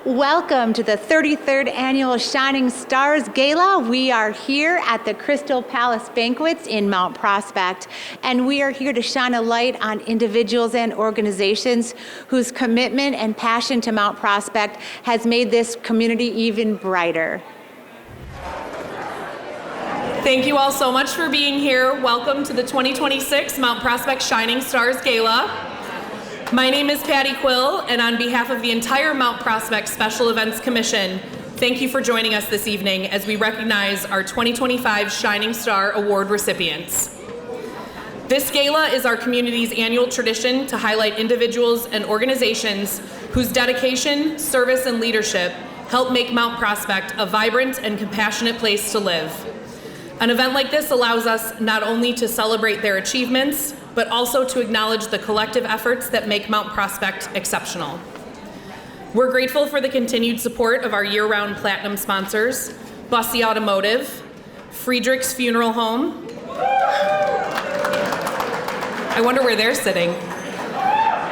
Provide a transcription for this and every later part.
Welcome to the 33rd Annual Shining Stars Gala. We are here at the Crystal Palace Banquets in Mount Prospect, and we are here to shine a light on individuals and organizations whose commitment and passion to Mount Prospect has made this community even brighter. Thank you all so much for being here. Welcome to the 2026 Mount Prospect Shining Stars Gala. My name is Patty Quill, and on behalf of the entire Mount Prospect Special Events Commission, thank you for joining us this evening as we recognize our 2025 Shining Star Award recipients. This gala is our community's annual tradition to highlight individuals and organizations whose dedication, service, and leadership help make Mount Prospect a vibrant and compassionate place to live. An event like this allows us not only to celebrate their achievements, but also to acknowledge the collective efforts that make Mount Prospect exceptional. We're grateful for the continued support of our year-round platinum sponsors, Bussy Automotive, Friedrich's Funeral Home. I wonder where they're sitting.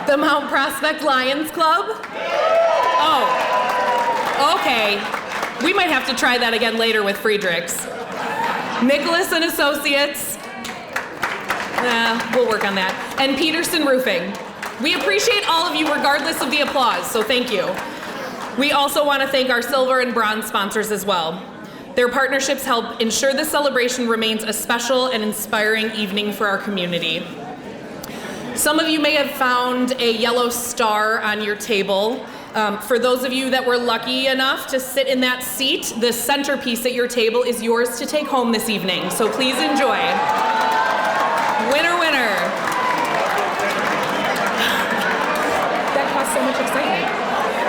The Mount Prospect Lions Club. Oh, okay. We might have to try that again later with Friedrich's. Nicholas and Associates. We'll work on that. And Peterson Roofing. We appreciate all of you regardless of the applause, so thank you. We also want to thank our silver and bronze sponsors as well. Their partnerships help ensure the celebration remains a special and inspiring evening for our community. Some of you may have found a yellow star on your table. For those of you that were lucky enough to sit in that seat, the centerpiece at your table is yours to take home this evening, so please enjoy. Winner, winner. That caused so much excitement.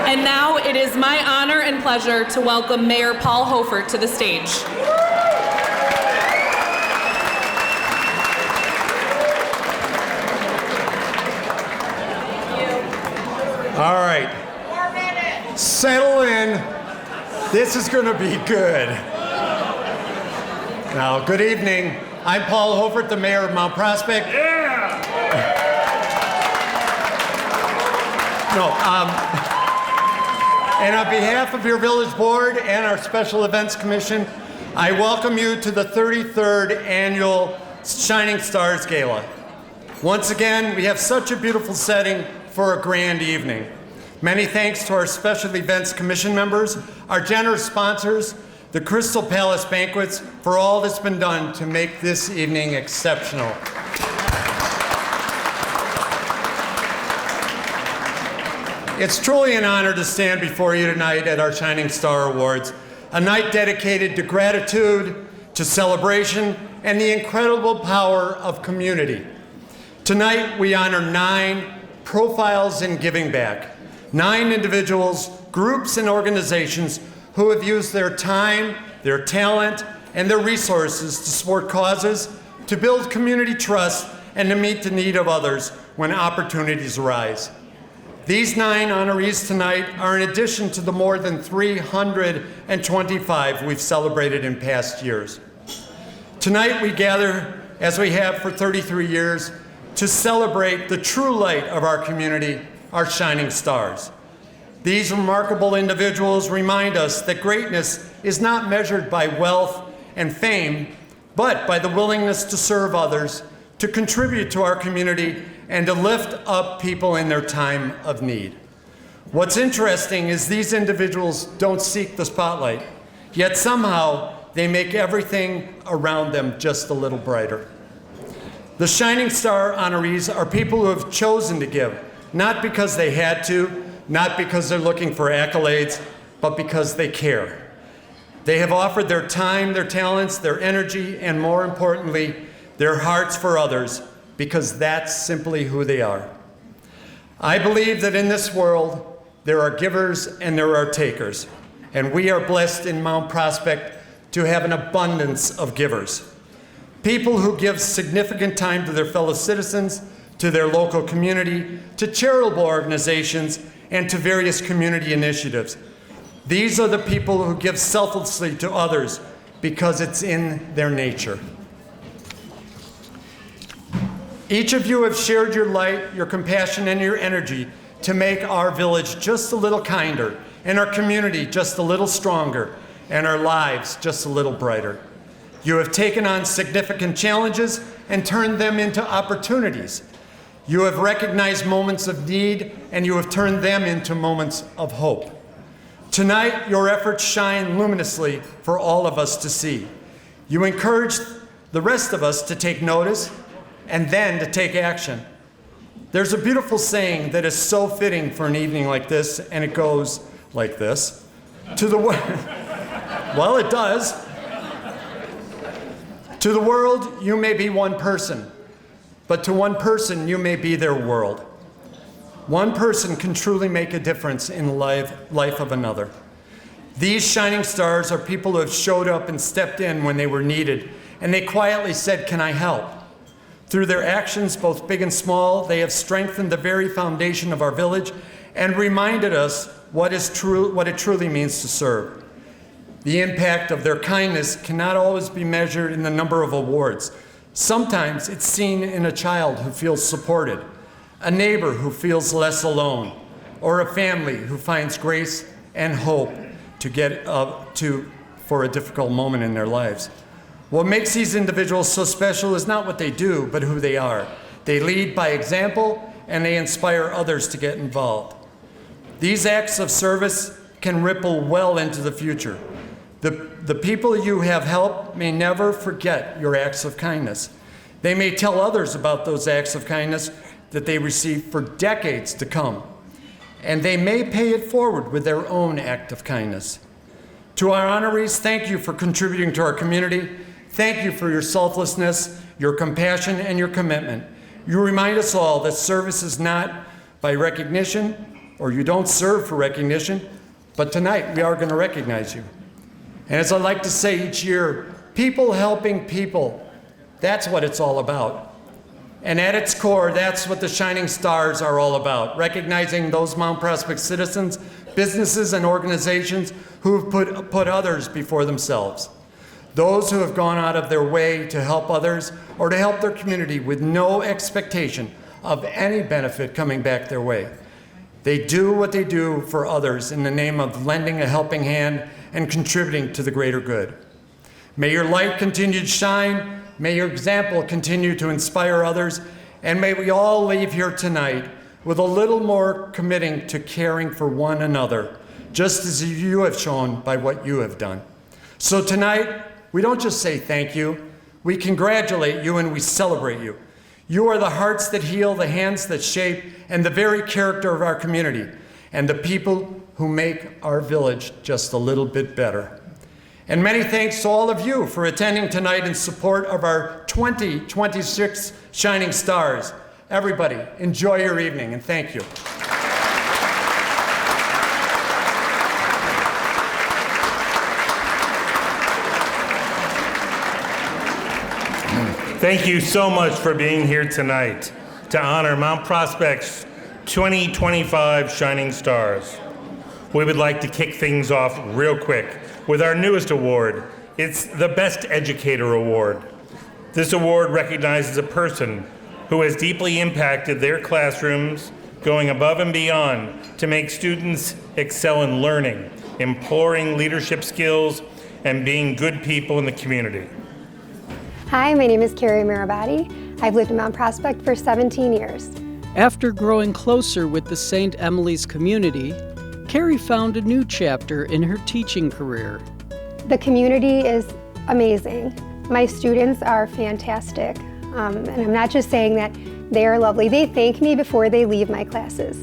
And now it is my honor and pleasure to welcome Mayor Paul Hofert to the stage. All right. Settle in. This is going to be good. Now, good evening. I'm Paul Hofert, the mayor of Mount Prospect. Yeah! And on behalf of your village board and our Special Events Commission, I welcome you to the 33rd Annual Shining Stars Gala. Once again, we have such a beautiful setting for a grand evening. Many thanks to our Special Events Commission members, our generous sponsors, the Crystal Palace Banquets, for all that's been done to make this evening exceptional. It's truly an honor to stand before you tonight at our Shining Star Awards, a night dedicated to gratitude, to celebration, and the incredible power of community. Tonight, we honor 9 profiles in giving back, 9 individuals, groups, and organizations who have used their time, their talent, and their resources to support causes, to build community trust, and to meet the need of others when opportunities arise. These 9 honorees tonight are in addition to the more than 325 we've celebrated in past years. Tonight we gather, as we have for 33 years, to celebrate the true light of our community, our shining stars. These remarkable individuals remind us that greatness is not measured by wealth and fame, but by the willingness to serve others, to contribute to our community, and to lift up people in their time of need. What's interesting is these individuals don't seek the spotlight, yet somehow they make everything around them just a little brighter. The Shining Star honorees are people who have chosen to give, not because they had to, not because they're looking for accolades, but because they care. They have offered their time, their talents, their energy, and more importantly, their hearts for others, because that's simply who they are. I believe that in this world, there are givers and there are takers, and we are blessed in Mount Prospect to have an abundance of givers. People who give significant time to their fellow citizens, to their local community, to charitable organizations, and to various community initiatives. These are the people who give selflessly to others because it's in their nature. Each of you have shared your light, your compassion, and your energy to make our village just a little kinder and our community just a little stronger, and our lives just a little brighter. You have taken on significant challenges and turned them into opportunities. You have recognized moments of need, and you have turned them into moments of hope. Tonight, your efforts shine luminously for all of us to see. You encourage the rest of us to take notice and then to take action. There's a beautiful saying that is so fitting for an evening like this, and it goes like this. Well, it does. To the world, you may be one person, but to one person, you may be their world. One person can truly make a difference in the life of another. These shining stars are people who have showed up and stepped in when they were needed, and they quietly said, "Can I help?" Through their actions, both big and small, they have strengthened the very foundation of our village and reminded us what it truly means to serve. The impact of their kindness cannot always be measured in the number of awards. Sometimes it's seen in a child who feels supported, a neighbor who feels less alone, or a family who finds grace and hope for a difficult moment in their lives. What makes these individuals so special is not what they do, but who they are. They lead by example, and they inspire others to get involved. These acts of service can ripple well into the future. The people you have helped may never forget your acts of kindness. They may tell others about those acts of kindness that they received for decades to come. And they may pay it forward with their own act of kindness. To our honorees, thank you for contributing to our community. Thank you for your selflessness, your compassion, and your commitment. You remind us all that service is not by recognition, or you don't serve for recognition, but tonight we are going to recognize you. And as I like to say each year, people helping people, that's what it's all about. And at its core, that's what the Shining Stars are all about, recognizing those Mount Prospect citizens, businesses, and organizations who have put others before themselves. Those who have gone out of their way to help others or to help their community with no expectation of any benefit coming back their way. They do what they do for others in the name of lending a helping hand and contributing to the greater good. May your light continue to shine. May your example continue to inspire others, and may we all leave here tonight with a little more committing to caring for one another, just as you have shown by what you have done. So tonight, we don't just say thank you, we congratulate you and we celebrate you. You are the hearts that heal, the hands that shape, and the very character of our community, and the people who make our village just a little bit better. And many thanks to all of you for attending tonight in support of our 2026 Shining Stars. Everybody, enjoy your evening, and thank you. Thank you so much for being here tonight to honor Mount Prospect's 2025 Shining Stars. We would like to kick things off real quick with our newest award. It's the Best Educator Award. This award recognizes a person who has deeply impacted their classrooms, going above and beyond to make students excel in learning, imploring leadership skills, and being good people in the community. Hi, my name is Carrie Marabati. I've lived in Mount Prospect for 17 years. After growing closer with the St. Emily's community, Carrie found a new chapter in her teaching career. The community is amazing. My students are fantastic. And I'm not just saying that, they are lovely. They thank me before they leave my classes.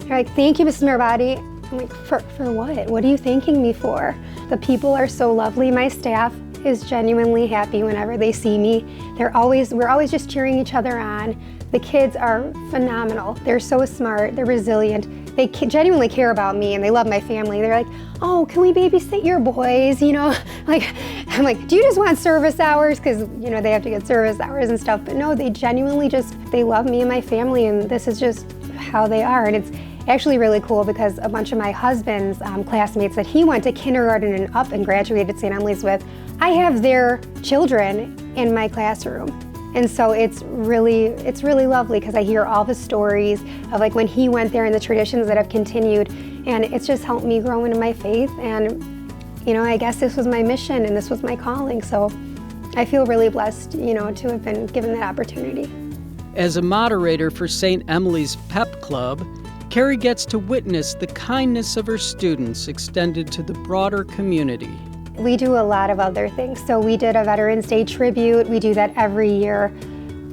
They're like, "Thank you, Mrs. Marabati." I'm like, for what? What are you thanking me for? The people are so lovely. My staff is genuinely happy whenever they see me. We're always just cheering each other on. The kids are phenomenal. They're so smart, they're resilient. They genuinely care about me and they love my family. They're like, "Oh, can we babysit your boys?" You know, I'm like, "Do you just want service hours?" Because, you know, they have to get service hours and stuff. But no, they genuinely they love me and my family, and this is just how they are. And it's actually really cool because a bunch of my husband's classmates that he went to kindergarten and up and graduated St. Emily's with, I have their children in my classroom. And so it's really lovely because I hear all the stories of like when he went there and the traditions that have continued, and it's just helped me grow into my faith. And I guess this was my mission and this was my calling. So I feel really blessed, to have been given that opportunity. As a moderator for St. Emily's Pep Club, Carrie gets to witness the kindness of her students extended to the broader community. We do a lot of other things. So we did a Veterans Day tribute. We do that every year.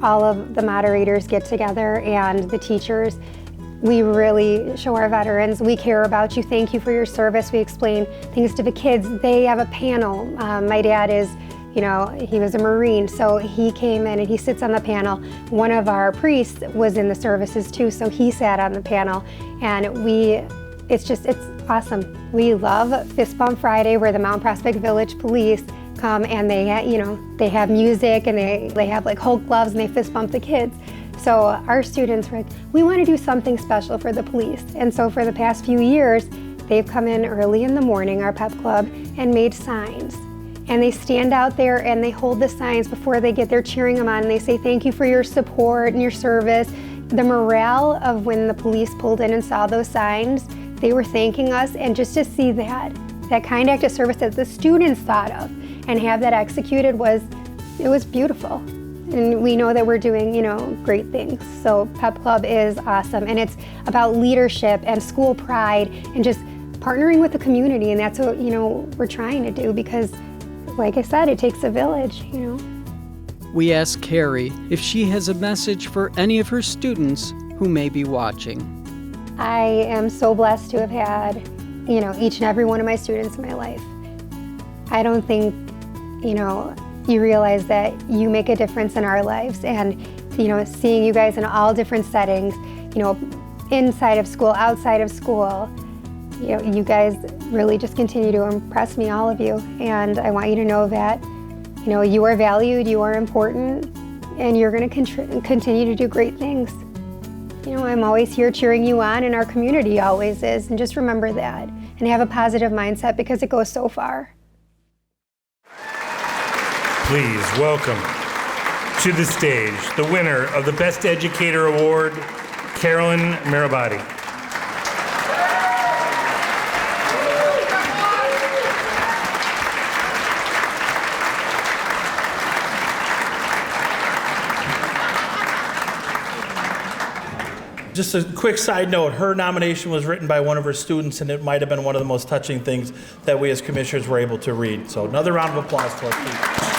All of the moderators get together and the teachers. We really show our veterans, we care about you, thank you for your service. We explain things to the kids. They have a panel. My dad is, he was a Marine, so he came in and he sits on the panel. One of our priests was in the services too, so he sat on the panel. And it's awesome. We love Fist Bump Friday, where the Mount Prospect Village Police come and they have music and they have like Hulk gloves and they fist bump the kids. So our students were like, we want to do something special for the police. And so for the past few years, they've come in early in the morning, our pep club, and made signs. And they stand out there and they hold the signs before they get there, cheering them on, and they say, thank you for your support and your service. The morale of when the police pulled in and saw those signs, they were thanking us, and just to see that kind act of service that the students thought of and have that executed was beautiful. And we know that we're doing, great things. So Pep Club is awesome, and it's about leadership and school pride and just partnering with the community, and that's what, we're trying to do because, like I said, it takes a village, We asked Carrie if she has a message for any of her students who may be watching. I am so blessed to have had, each and every one of my students in my life. I don't think, you realize that you make a difference in our lives, and, seeing you guys in all different settings, inside of school, outside of school, you guys really just continue to impress me, all of you. And I want you to know that, you are valued, you are important, and you're going to continue to do great things. I'm always here cheering you on, and our community always is. And just remember that and have a positive mindset because it goes so far. Please welcome to the stage the winner of the Best Educator Award, Carolyn Mirabati. Just a quick side note, her nomination was written by one of her students, and it might have been one of the most touching things that we as commissioners were able to read. So another round of applause to our team.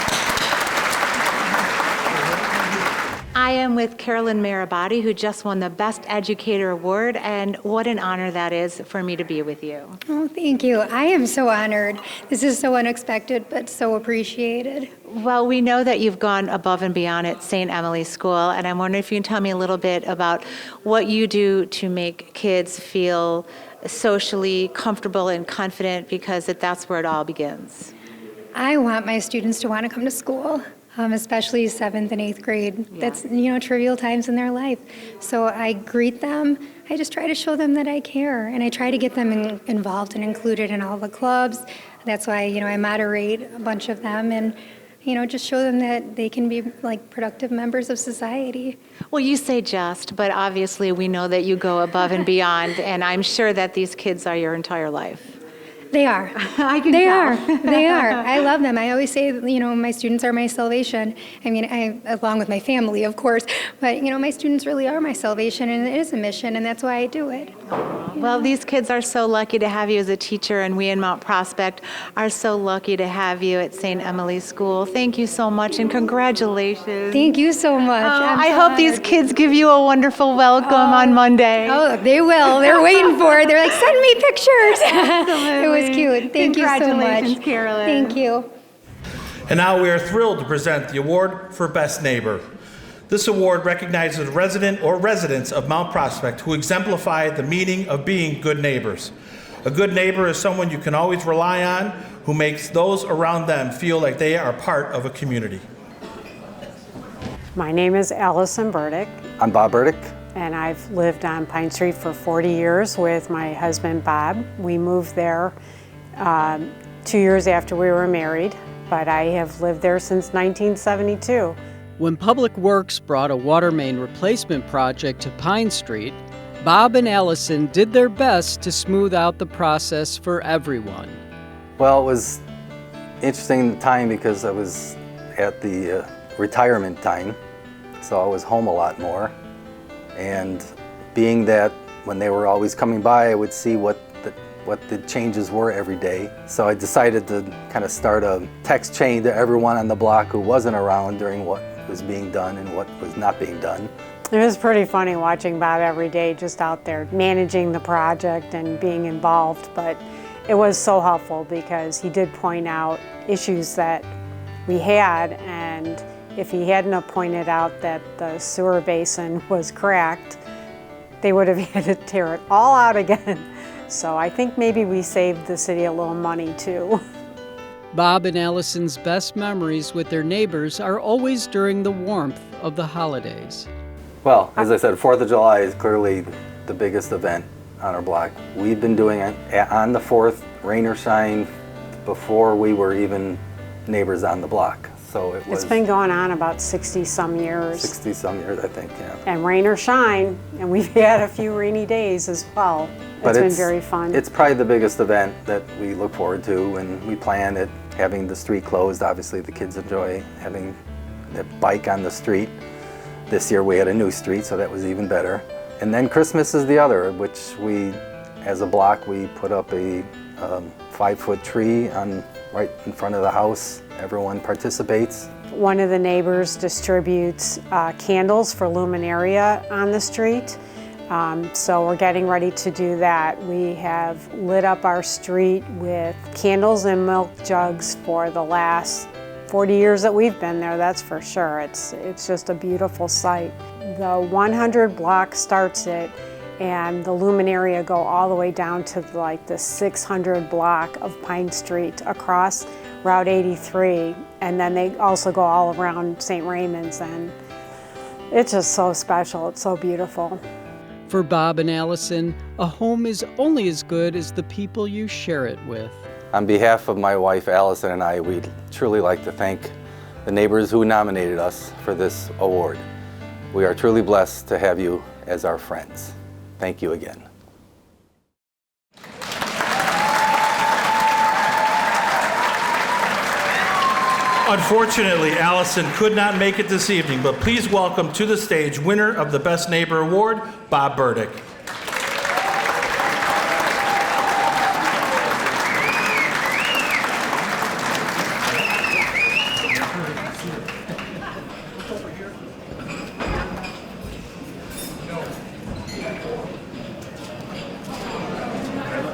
I am with Carolyn Mirabati, who just won the Best Educator Award, and what an honor that is for me to be with you. Oh, thank you. I am so honored. This is so unexpected, but so appreciated. Well, we know that you've gone above and beyond at St. Emily's School, and I'm wondering if you can tell me a little bit about what you do to make kids feel socially comfortable and confident, because that's where it all begins. I want my students to want to come to school. Especially 7th and 8th grade. Yeah. That's, trivial times in their life. So I greet them. I just try to show them that I care, and I try to get them involved and included in all the clubs. That's why, I moderate a bunch of them, and, just show them that they can be like productive members of society. Well, you say just, but obviously we know that you go above and beyond, and I'm sure that these kids are your entire life. They are. I can they tell. are. They are. I love them. I always say, my students are my salvation. I mean, along with my family, of course. But, my students really are my salvation, and it is a mission, and that's why I do it. Well, these kids are so lucky to have you as a teacher, and we in Mount Prospect are so lucky to have you at St. Emily's School. Thank you so much, and congratulations. Thank you so much. I hope these kids give you a wonderful welcome on Monday. Oh, they will. They're waiting for it. They're like, send me pictures. Absolutely. It was cute. Thank you so much. Congratulations, Carolyn. Thank you. And now we are thrilled to present the award for Best Neighbor. This award recognizes a resident or residents of Mount Prospect who exemplify the meaning of being good neighbors. A good neighbor is someone you can always rely on, who makes those around them feel like they are part of a community. My name is Allison Burdick. I'm Bob Burdick. And I've lived on Pine Street for 40 years with my husband, Bob. We moved there 2 years after we were married, but I have lived there since 1972. When Public Works brought a water main replacement project to Pine Street, Bob and Allison did their best to smooth out the process for everyone. Well, it was interesting time because I was at the retirement time, so I was home a lot more. And being that when they were always coming by, I would see what the changes were every day. So I decided to kind of start a text chain to everyone on the block who wasn't around during what was being done and what was not being done. It was pretty funny watching Bob every day just out there managing the project and being involved, but it was so helpful because he did point out issues that we had, and if he hadn't have pointed out that the sewer basin was cracked, they would have had to tear it all out again. So I think maybe we saved the city a little money too. Bob and Allison's best memories with their neighbors are always during the warmth of the holidays. Well, as I said, 4th of July is clearly the biggest event on our block. We've been doing it on the 4th, rain or shine, before we were even neighbors on the block. So It's been going on about 60 some years. 60 some years, I think, yeah. And rain or shine, and we've had a few rainy days as well. It's been very fun. It's probably the biggest event that we look forward to, and we plan it, having the street closed. Obviously, the kids enjoy having the bike on the street. This year we had a new street, so that was even better. And then Christmas is the other, which we, as a block, we put up a 5-foot tree right in front of the house. Everyone participates. One of the neighbors distributes candles for luminaria on the street. So we're getting ready to do that. We have lit up our street with candles and milk jugs for the last 40 years that we've been there, that's for sure. It's just a beautiful sight. The 100 block starts it, and the luminaria go all the way down to like the 600 block of Pine Street across Route 83, and then they also go all around St. Raymond's, and it's just so special. It's so beautiful. For Bob and Allison, a home is only as good as the people you share it with. On behalf of my wife, Allison, and I, we'd truly like to thank the neighbors who nominated us for this award. We are truly blessed to have you as our friends. Thank you again. Unfortunately, Allison could not make it this evening, but please welcome to the stage winner of the Best Neighbor Award, Bob Burdick.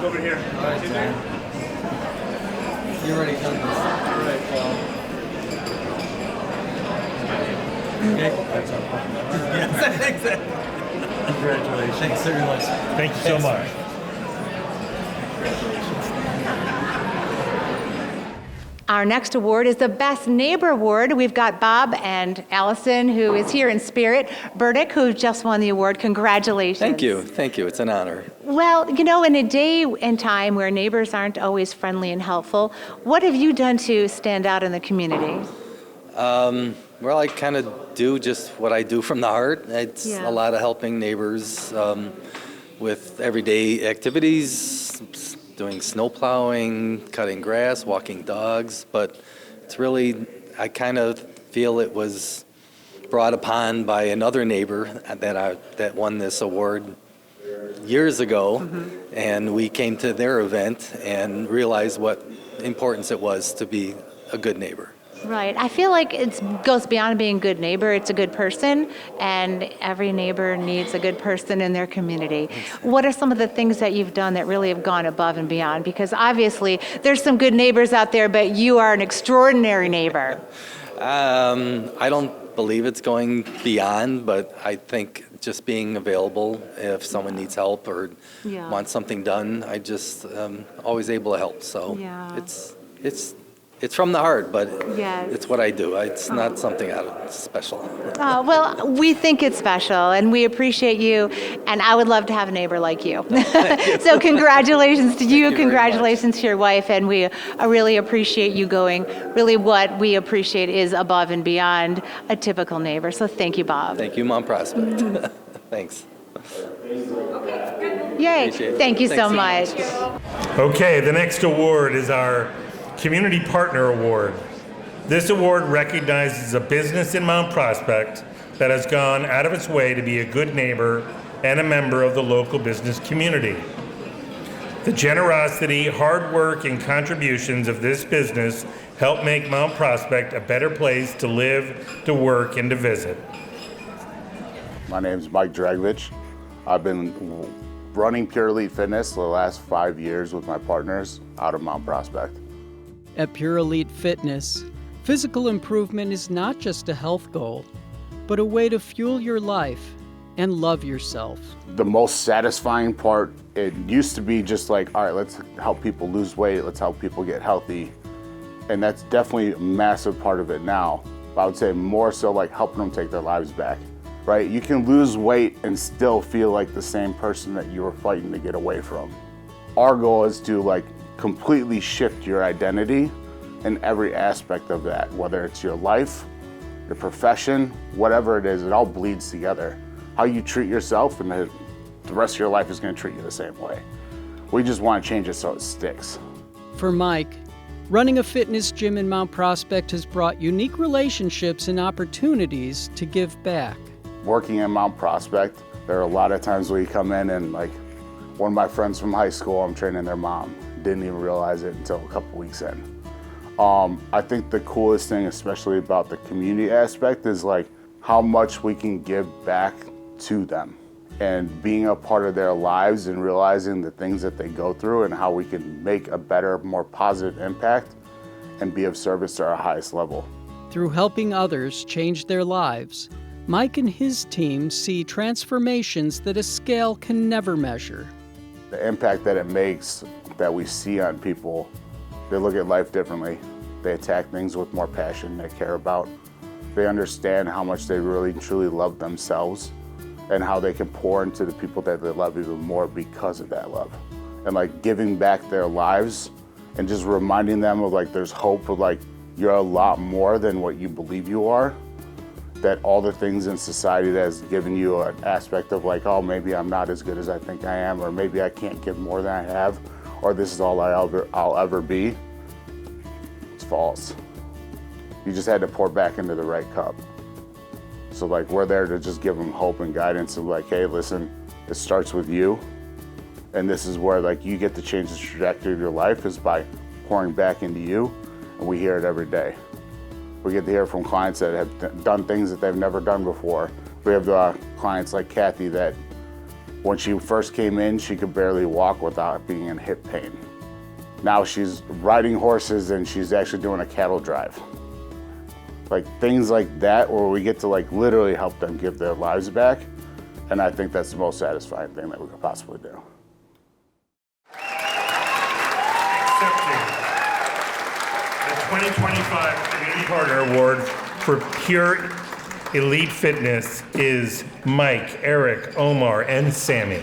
Over here. All right, Dan. You already done this. All right, Paul. Okay. That's our problem. Yes, exactly. Congratulations. Thanks very much. Thank you so much. Our next award is the Best Neighbor Award. We've got Bob and Allison, who is here in spirit. Burdick, who just won the award. Congratulations. Thank you. Thank you. It's an honor. Well, you know, in a day and time where neighbors aren't always friendly and helpful, what have you done to stand out in the community? Well, I kind of do just what I do from the heart. It's a lot of helping neighbors with everyday activities, doing snow plowing, cutting grass, walking dogs, but it's really, I kind of feel it was brought upon by another neighbor that won this award years ago, and we came to their event and realized what importance it was to be a good neighbor. Right. I feel like it goes beyond being a good neighbor. It's a good person, and every neighbor needs a good person in their community. What are some of the things that you've done that really have gone above and beyond? Because obviously there's some good neighbors out there, but you are an extraordinary neighbor. I don't believe it's going beyond, but I think just being available if someone needs help or wants something done, I just always able to help. So it's It's from the heart, but Yes. it's what I do. It's not something special. Well, we think it's special, and we appreciate you, and I would love to have a neighbor like you. So congratulations to you, congratulations to your wife, and we really appreciate you going. Really what we appreciate is above and beyond a typical neighbor. So thank you, Bob. Thank you, Mount Prospect. Thanks. Yay. Thank you so much. Okay, the next award is our Community Partner Award. This award recognizes a business in Mount Prospect that has gone out of its way to be a good neighbor and a member of the local business community. The generosity, hard work, and contributions of this business help make Mount Prospect a better place to live, to work, and to visit. My name is Mike Dragovich. I've been running Pure Elite Fitness the last 5 years with my partners out of Mount Prospect. At Pure Elite Fitness, physical improvement is not just a health goal, but a way to fuel your life and love yourself. The most satisfying part, it used to be just like, all right, let's help people lose weight, let's help people get healthy. And that's definitely a massive part of it now. But I would say more so like helping them take their lives back, right? You can lose weight and still feel like the same person that you were fighting to get away from. Our goal is to like completely shift your identity in every aspect of that, whether it's your life, your profession, whatever it is, it all bleeds together. How you treat yourself and the rest of your life is going to treat you the same way. We just want to change it so it sticks. For Mike, running a fitness gym in Mount Prospect has brought unique relationships and opportunities to give back. Working in Mount Prospect, there are a lot of times where you come in and like one of my friends from high school, I'm training their mom. Didn't even realize it until a couple weeks in. I think the coolest thing, especially about the community aspect, is like how much we can give back to them and being a part of their lives and realizing the things that they go through and how we can make a better, more positive impact and be of service to our highest level. Through helping others change their lives, Mike and his team see transformations that a scale can never measure. The impact that it makes, that we see on people, they look at life differently. They attack things with more passion, they care about. They understand how much they really truly love themselves and how they can pour into the people that they love even more because of that love. And like giving back their lives and just reminding them of like there's hope of like you're a lot more than what you believe you are. That all the things in society that has given you an aspect of like, oh, maybe I'm not as good as I think I am, or maybe I can't give more than I have, or this is all I'll ever be, it's false. You just had to pour back into the right cup. So like we're there to just give them hope and guidance of like, hey, listen, it starts with you. And this is where like you get to change the trajectory of your life is by pouring back into you. And we hear it every day. We get to hear from clients that have done things that they've never done before. We have clients like Kathy that when she first came in, she could barely walk without being in hip pain. Now she's riding horses and she's actually doing a cattle drive. Like things like that where we get to like literally help them give their lives back. And I think that's the most satisfying thing that we could possibly do. Accepting the 2025 Community Partner Award for Pure Elite Fitness is Mike, Eric, Omar, and Sammy.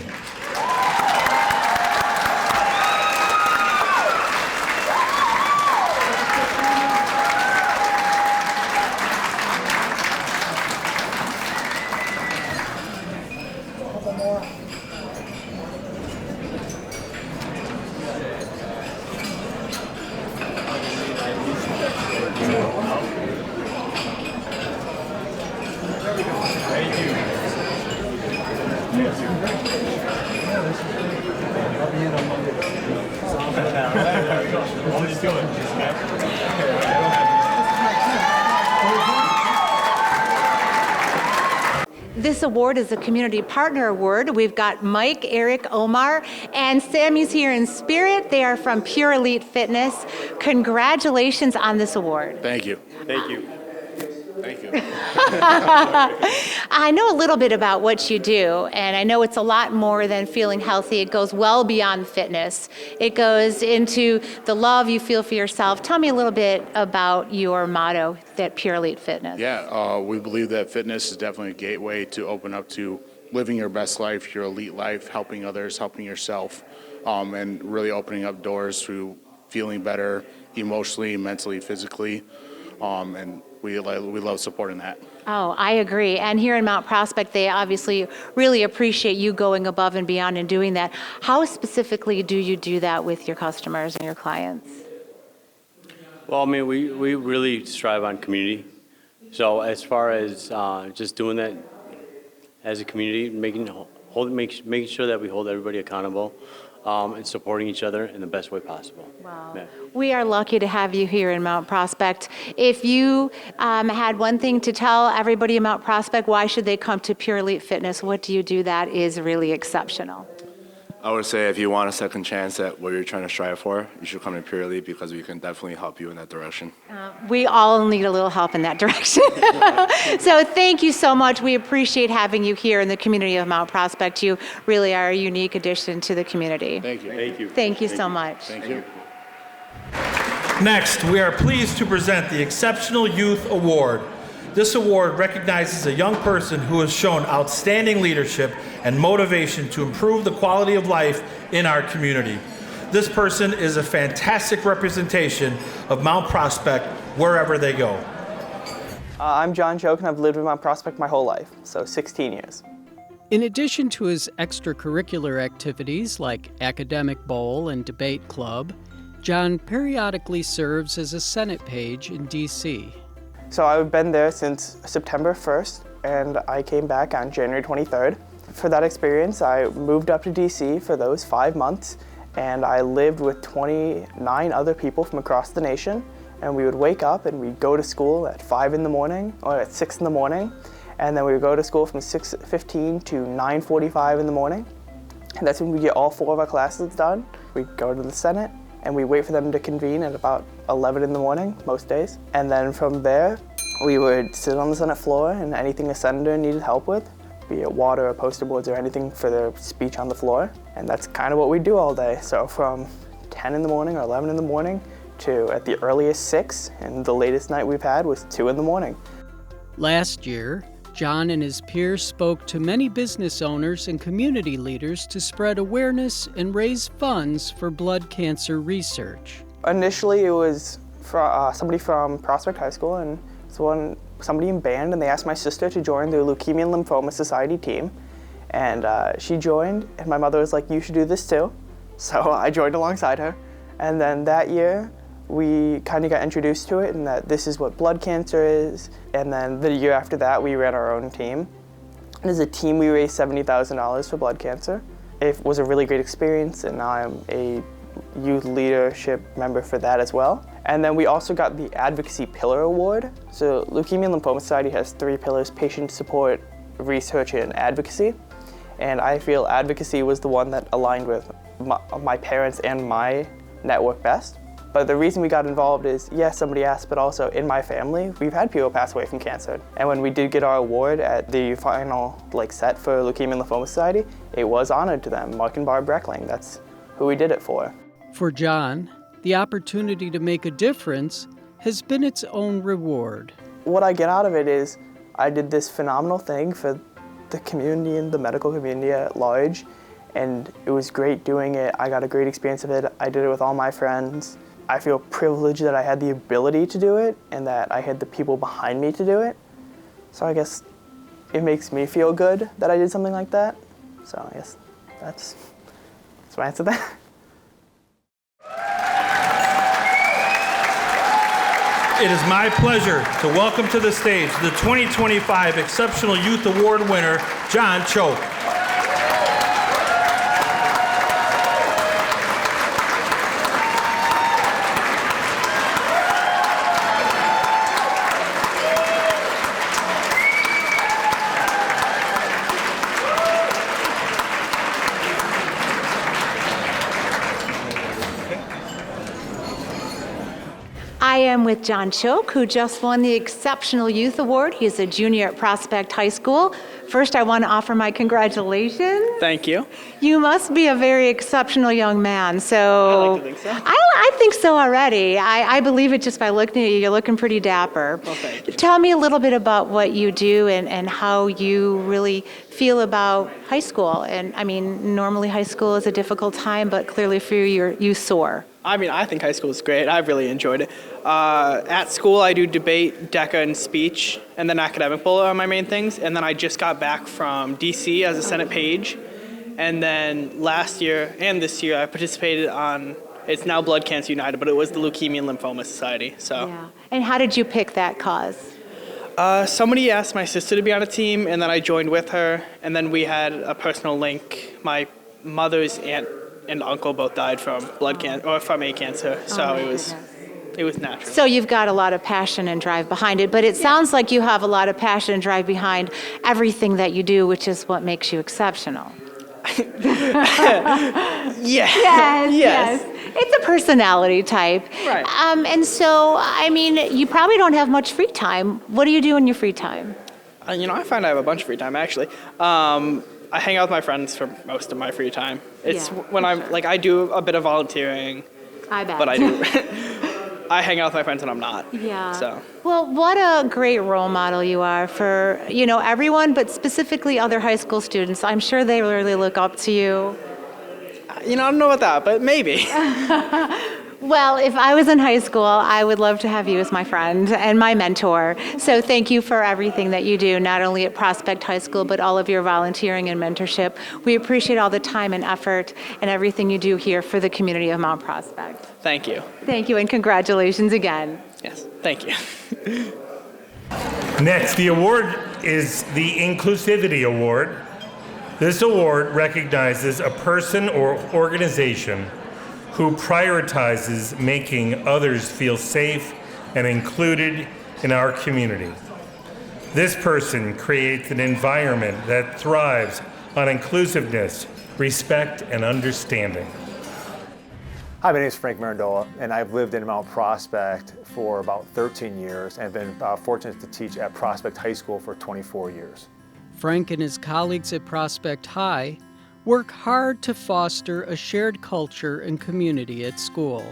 This award is a Community Partner Award. We've got Mike, Eric, Omar, and Sammy's here in spirit. They are from Pure Elite Fitness. Congratulations on this award. Thank you. Thank you. Thank you. I know a little bit about what you do, and I know it's a lot more than feeling healthy. It goes well beyond fitness. It goes into the love you feel for yourself. Tell me a little bit about your motto, that Pure Elite Fitness. Yeah, we believe that fitness is definitely a gateway to open up to living your best life, your elite life, helping others, helping yourself, and really opening up doors to feeling better emotionally, mentally, physically, and we love supporting that. Oh, I agree. And here in Mount Prospect, they obviously really appreciate you going above and beyond and doing that. How specifically do you do that with your customers and your clients? Well, I mean, we really strive on community. So as far as just doing that as a community, making sure that we hold everybody accountable and supporting each other in the best way possible. Wow. Yeah. We are lucky to have you here in Mount Prospect. If you had one thing to tell everybody in Mount Prospect, why should they come to Pure Elite Fitness? What do you do that is really exceptional? I would say if you want a second chance at what you're trying to strive for, you should come to Pure Elite because we can definitely help you in that direction. We all need a little help in that direction. So thank you so much. We appreciate having you here in the community of Mount Prospect. You really are a unique addition to the community. Thank you. Thank you. Thank you so much. Thank you. Next, we are pleased to present the Exceptional Youth Award. This award recognizes a young person who has shown outstanding leadership and motivation to improve the quality of life in our community. This person is a fantastic representation of Mount Prospect wherever they go. I'm John Choke, and I've lived in Mount Prospect my whole life, so 16 years. In addition to his extracurricular activities like Academic Bowl and Debate Club, John periodically serves as a Senate page in D.C. So I've been there since September 1st, and I came back on January 23rd. For that experience, I moved up to D.C. for those 5 months, and I lived with 29 other people from across the nation. And we would wake up and we'd go to school at 5 in the morning or at 6 in the morning, and then we would go to school from 6:15 to 9:45 in the morning. And that's when we get all 4 of our classes done. We'd go to the Senate, and we wait for them to convene at about 11 in the morning, most days. And then from there, we would sit on the Senate floor, and anything a senator needed help with, be it water or poster boards or anything for their speech on the floor. And that's kind of what we do all day. So from 10 in the morning or 11 in the morning to at the earliest 6, and the latest night we've had was 2 in the morning. Last year, John and his peers spoke to many business owners and community leaders to spread awareness and raise funds for blood cancer research. Initially, it was somebody from Prospect High School, and somebody in band, and they asked my sister to join the Leukemia and Lymphoma Society team. And she joined, and my mother was like, "You should do this too." So I joined alongside her. And then that year, we kind of got introduced to it, and that this is what blood cancer is. And then the year after that, we ran our own team. And as a team, we raised $70,000 for blood cancer. It was a really great experience, and now I'm a youth leadership member for that as well. And then we also got the Advocacy Pillar Award. So Leukemia and Lymphoma Society has 3 pillars: patient support, research, and advocacy. And I feel advocacy was the one that aligned with my parents and my network best. But the reason we got involved is, yes, somebody asked, but also in my family, we've had people pass away from cancer. And when we did get our award at the final set for Leukemia and Lymphoma Society, it was honored to them. Mark and Barb Breckling, that's who we did it for. For John, the opportunity to make a difference has been its own reward. What I get out of it is I did this phenomenal thing for the community and the medical community at large, and it was great doing it. I got a great experience of it. I did it with all my friends. I feel privileged that I had the ability to do it and that I had the people behind me to do it. So I guess it makes me feel good that I did something like that. So I guess that's my answer to that. It is my pleasure to welcome to the stage the 2025 Exceptional Youth Award winner, John Choke. I am with John Choke, who just won the Exceptional Youth Award. He's a junior at Prospect High School. First, I want to offer my congratulations. Thank you. You must be a very exceptional young man. So I like to think so. I think so already. I believe it just by looking at you. You're looking pretty dapper. Well, thank you. Tell me a little bit about what you do and how you really feel about high school. And I mean, normally high school is a difficult time, but clearly for you, you soar. I mean, I think high school is great. I've really enjoyed it. At school, I do debate, DECA, and speech, and then academic bowl are my main things. And then I just got back from DC as a Senate page. And then last year and this year, I participated on, it's now Blood Cancer United, but it was the Leukemia and Lymphoma Society. So. Yeah. And how did you pick that cause? Somebody asked my sister to be on a team, and then I joined with her. And then we had a personal link. My mother's aunt and uncle both died from blood cancer or from a cancer, so it was natural. So you've got a lot of passion and drive behind it, but it sounds like you have a lot of passion and drive behind everything that you do, which is what makes you exceptional. Yes. It's a personality type. Right. And so, I mean, you probably don't have much free time. What do you do in your free time? I find I have a bunch of free time, actually. I hang out with my friends for most of my free time. It's when I'm, like, I do a bit of volunteering. I bet. But I do. I hang out with my friends when I'm not. Yeah. So. Well, what a great role model you are for, everyone, but specifically other high school students. I'm sure they really look up to you. I don't know about that, but maybe. Well, if I was in high school, I would love to have you as my friend and my mentor. So thank you for everything that you do, not only at Prospect High School, but all of your volunteering and mentorship. We appreciate all the time and effort and everything you do here for the community of Mount Prospect. Thank you. Thank you, and congratulations again. Yes, thank you. Next, the award is the Inclusivity Award. This award recognizes a person or organization who prioritizes making others feel safe and included in our community. This person creates an environment that thrives on inclusiveness, respect, and understanding. Hi, my name is Frank Marandola, and I've lived in Mount Prospect for about 13 years and been fortunate to teach at Prospect High School for 24 years. Frank and his colleagues at Prospect High work hard to foster a shared culture and community at school.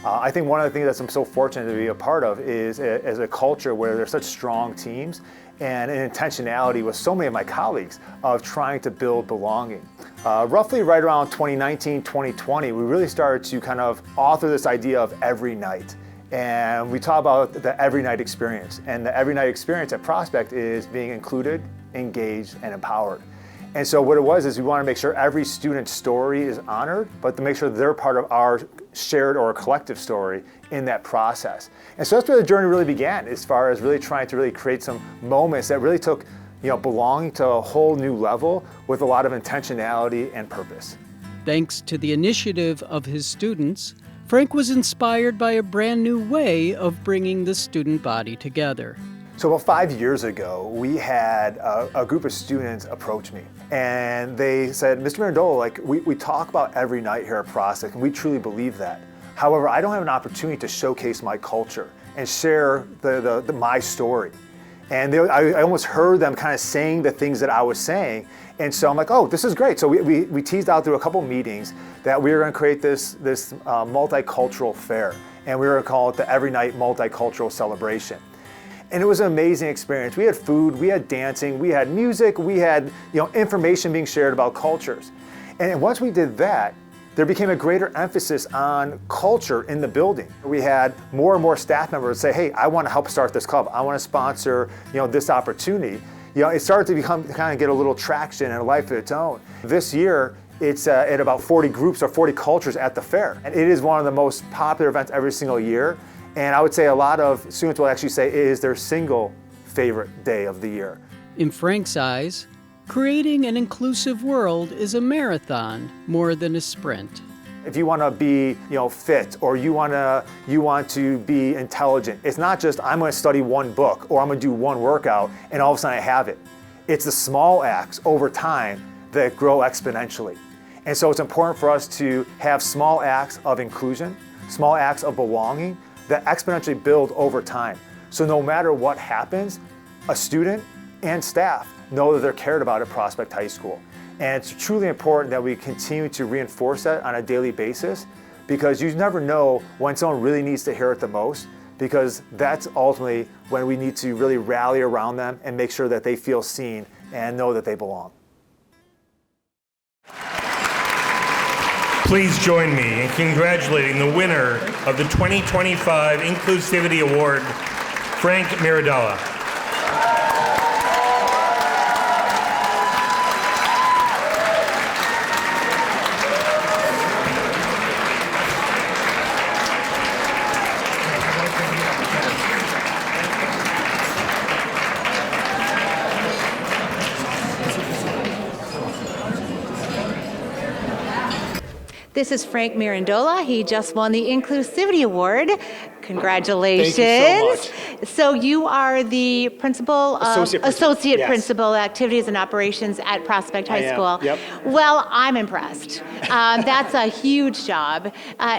I think one of the things that I'm so fortunate to be a part of is as a culture where there's such strong teams and an intentionality with so many of my colleagues of trying to build belonging. Roughly right around 2019, 2020, we really started to kind of author this idea of every night. And we talk about the every night experience. And the every night experience at Prospect is being included, engaged, and empowered. And so what it was is we want to make sure every student's story is honored, but to make sure they're part of our shared or collective story in that process. And so that's where the journey really began, as far as really trying to really create some moments that really took belonging to a whole new level with a lot of intentionality and purpose. Thanks to the initiative of his students, Frank was inspired by a brand new way of bringing the student body together. So about 5 years ago, we had a group of students approach me, and they said, Mr. Marandola, we talk about every night here at Prospect, and we truly believe that. However, I don't have an opportunity to showcase my culture and share my story. And I almost heard them kind of saying the things that I was saying, and so I'm like, oh, this is great. So we teased out through a couple meetings that we were going to create this multicultural fair, and we were going to call it the Every Night Multicultural Celebration. And it was an amazing experience. We had food, we had dancing, we had music, we had information being shared about cultures. And once we did that, there became a greater emphasis on culture in the building. We had more and more staff members say, hey, I want to help start this club. I want to sponsor this opportunity. It started to kind of get a little traction and a life of its own. This year, it's at about 40 groups or 40 cultures at the fair. And it is one of the most popular events every single year. And I would say a lot of students will actually say it is their single favorite day of the year. In Frank's eyes, creating an inclusive world is a marathon more than a sprint. If you want to be, fit, or you want to be intelligent, it's not just I'm going to study one book or I'm going to do one workout and all of a sudden I have it. It's the small acts over time that grow exponentially. And so it's important for us to have small acts of inclusion, small acts of belonging, that exponentially build over time. So no matter what happens, a student and staff know that they're cared about at Prospect High School. And it's truly important that we continue to reinforce that on a daily basis, because you never know when someone really needs to hear it the most, because that's ultimately when we need to really rally around them and make sure that they feel seen and know that they belong. Please join me in congratulating the winner of the 2025 Inclusivity Award, Frank Miradella. This is Frank Mirandola. He just won the Inclusivity Award. Congratulations. Thank you so much. So you are the principal, associate yes. principal, activities and operations at Prospect High School. Yep. Well, I'm impressed. That's a huge job.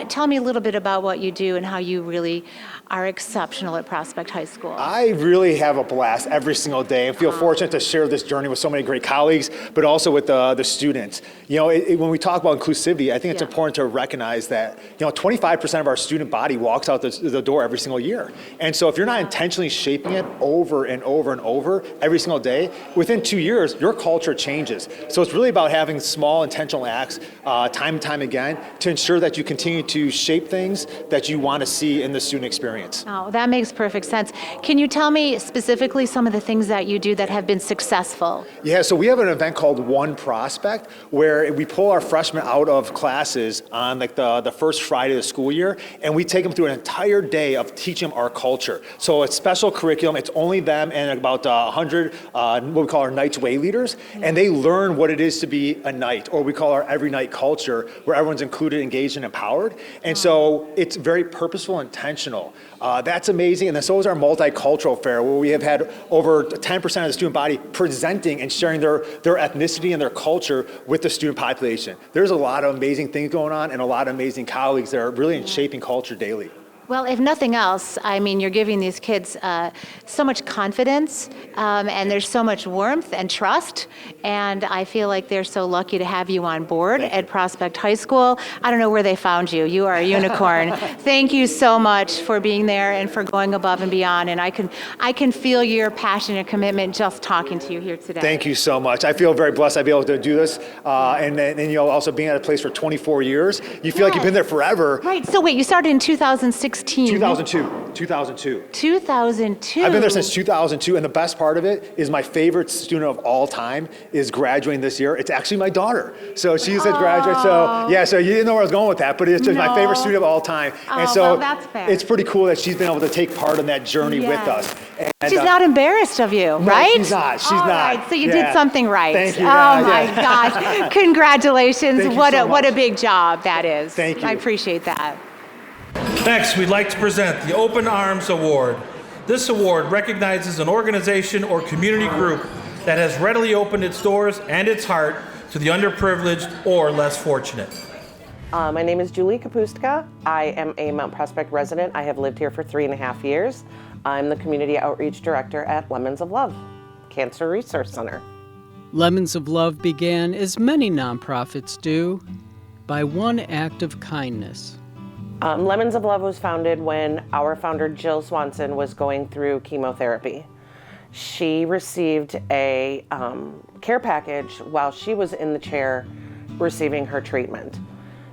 Tell me a little bit about what you do and how you really are exceptional at Prospect High School. I really have a blast every single day and feel fortunate to share this journey with so many great colleagues, but also with the students. You know, when we talk about inclusivity, I think it's important to recognize that, 25% of our student body walks out the door every single year. And so if you're not intentionally shaping it over and over and over every single day, within 2 years, your culture changes. So it's really about having small intentional acts time and time again to ensure that you continue to shape things that you want to see in the student experience. Oh, that makes perfect sense. Can you tell me specifically some of the things that you do that have been successful? Yeah, so we have an event called One Prospect where we pull our freshmen out of classes on like the first Friday of the school year, and we take them through an entire day of teaching them our culture. So it's special curriculum. It's only them and about 100 what we call our Knight's Way leaders, and they learn what it is to be a knight, or we call our Every Night culture, where everyone's included, engaged, and empowered. And so it's very purposeful and intentional. That's amazing. And then so is our multicultural fair, where we have had over 10% of the student body presenting and sharing their ethnicity and their culture with the student population. There's a lot of amazing things going on and a lot of amazing colleagues that are really shaping culture daily. Well, if nothing else, I mean, you're giving these kids so much confidence, and there's so much warmth and trust, and I feel like they're so lucky to have you on board at Prospect High School. I don't know where they found you. You are a unicorn. Thank you so much for being there and for going above and beyond, and I can feel your passion and commitment just talking to you here today. Thank you so much. I feel very blessed I'd be able to do this, and also being at a place for 24 years, you feel like you've been there forever. Right, so wait, you started in 2016. 2002. I've been there since 2002, and the best part of it is my favorite student of all time is graduating this year. It's actually my daughter. So she's a graduate. So yeah, so you didn't know where I was going with that, but it's just my favorite student of all time. And so well, that's fair. It's pretty cool that she's been able to take part in that journey with us. And, she's not embarrassed of you, no, right? she's not. She's not. Right, so you did something right. Thank you. Oh my gosh. Congratulations. Thank you What so a much. big job that is. Thank you. I appreciate that. Next, we'd like to present the Open Arms Award. This award recognizes an organization or community group that has readily opened its doors and its heart to the underprivileged or less fortunate. My name is Julie Kapustka. I am a Mount Prospect resident. I have lived here for 3.5 years. I'm the Community Outreach Director at Lemons of Love Cancer Resource Center. Lemons of Love began, as many nonprofits do, by one act of kindness. Lemons of Love was founded when our founder, Jill Swanson, was going through chemotherapy. She received a care package while she was in the chair receiving her treatment.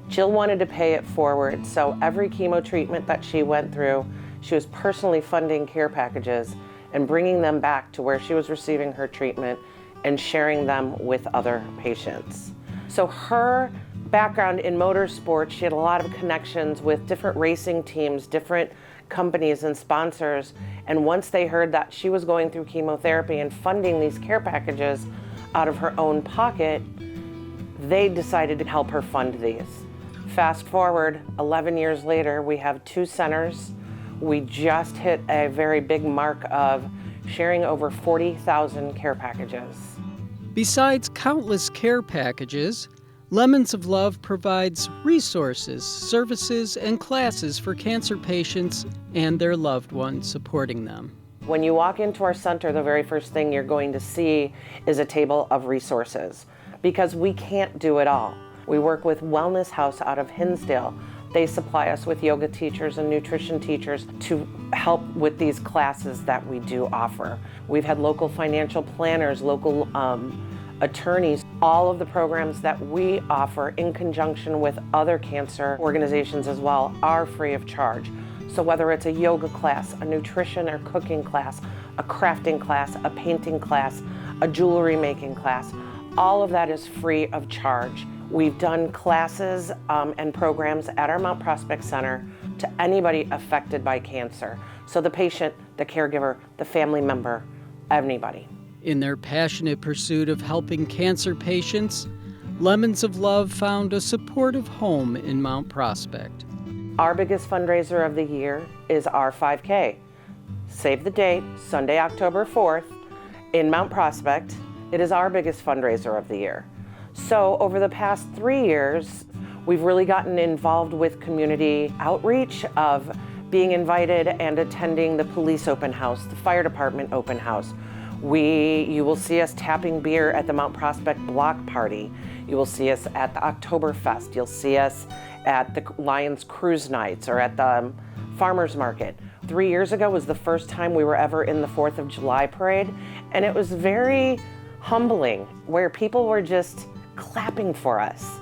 Jill wanted to pay it forward, so every chemo treatment that she went through, she was personally funding care packages and bringing them back to where she was receiving her treatment and sharing them with other patients. So her background in motorsports, she had a lot of connections with different racing teams, different companies and sponsors. And once they heard that she was going through chemotherapy and funding these care packages out of her own pocket, they decided to help her fund these. Fast forward 11 years later, we have 2 centers. We just hit a very big mark of sharing over 40,000 care packages. Besides countless care packages, Lemons of Love provides resources, services, and classes for cancer patients and their loved ones supporting them. When you walk into our center, the very first thing you're going to see is a table of resources, because we can't do it all. We work with Wellness House out of Hinsdale. They supply us with yoga teachers and nutrition teachers to help with these classes that we do offer. We've had local financial planners, local attorneys. All of the programs that we offer in conjunction with other cancer organizations as well are free of charge. So whether it's a yoga class, a nutrition or cooking class, a crafting class, a painting class, a jewelry making class, all of that is free of charge. We've done classes and programs at our Mount Prospect Center to anybody affected by cancer. So the patient, the caregiver, the family member, anybody. In their passionate pursuit of helping cancer patients, Lemons of Love found a supportive home in Mount Prospect. Our biggest fundraiser of the year is our 5K. Save the date, Sunday, October 4th, in Mount Prospect. It is our biggest fundraiser of the year. So over the past 3 years, we've really gotten involved with community outreach of being invited and attending the police open house, the fire department open house. You will see us tapping beer at the Mount Prospect Block Party. You will see us at the Oktoberfest. You'll see us at the Lions Cruise Nights or at the Farmers Market. 3 years ago was the first time we were ever in the 4th of July parade, and it was very humbling, where people were just clapping for us.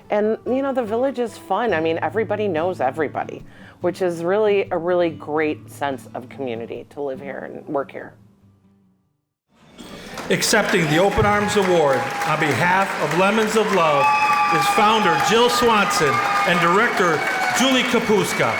And you know, the village is fun. I mean, everybody knows everybody, which is really a really great sense of community to live here and work here. Accepting the Open Arms Award on behalf of Lemons of Love is founder Jill Swanson and director Julie Kapuska.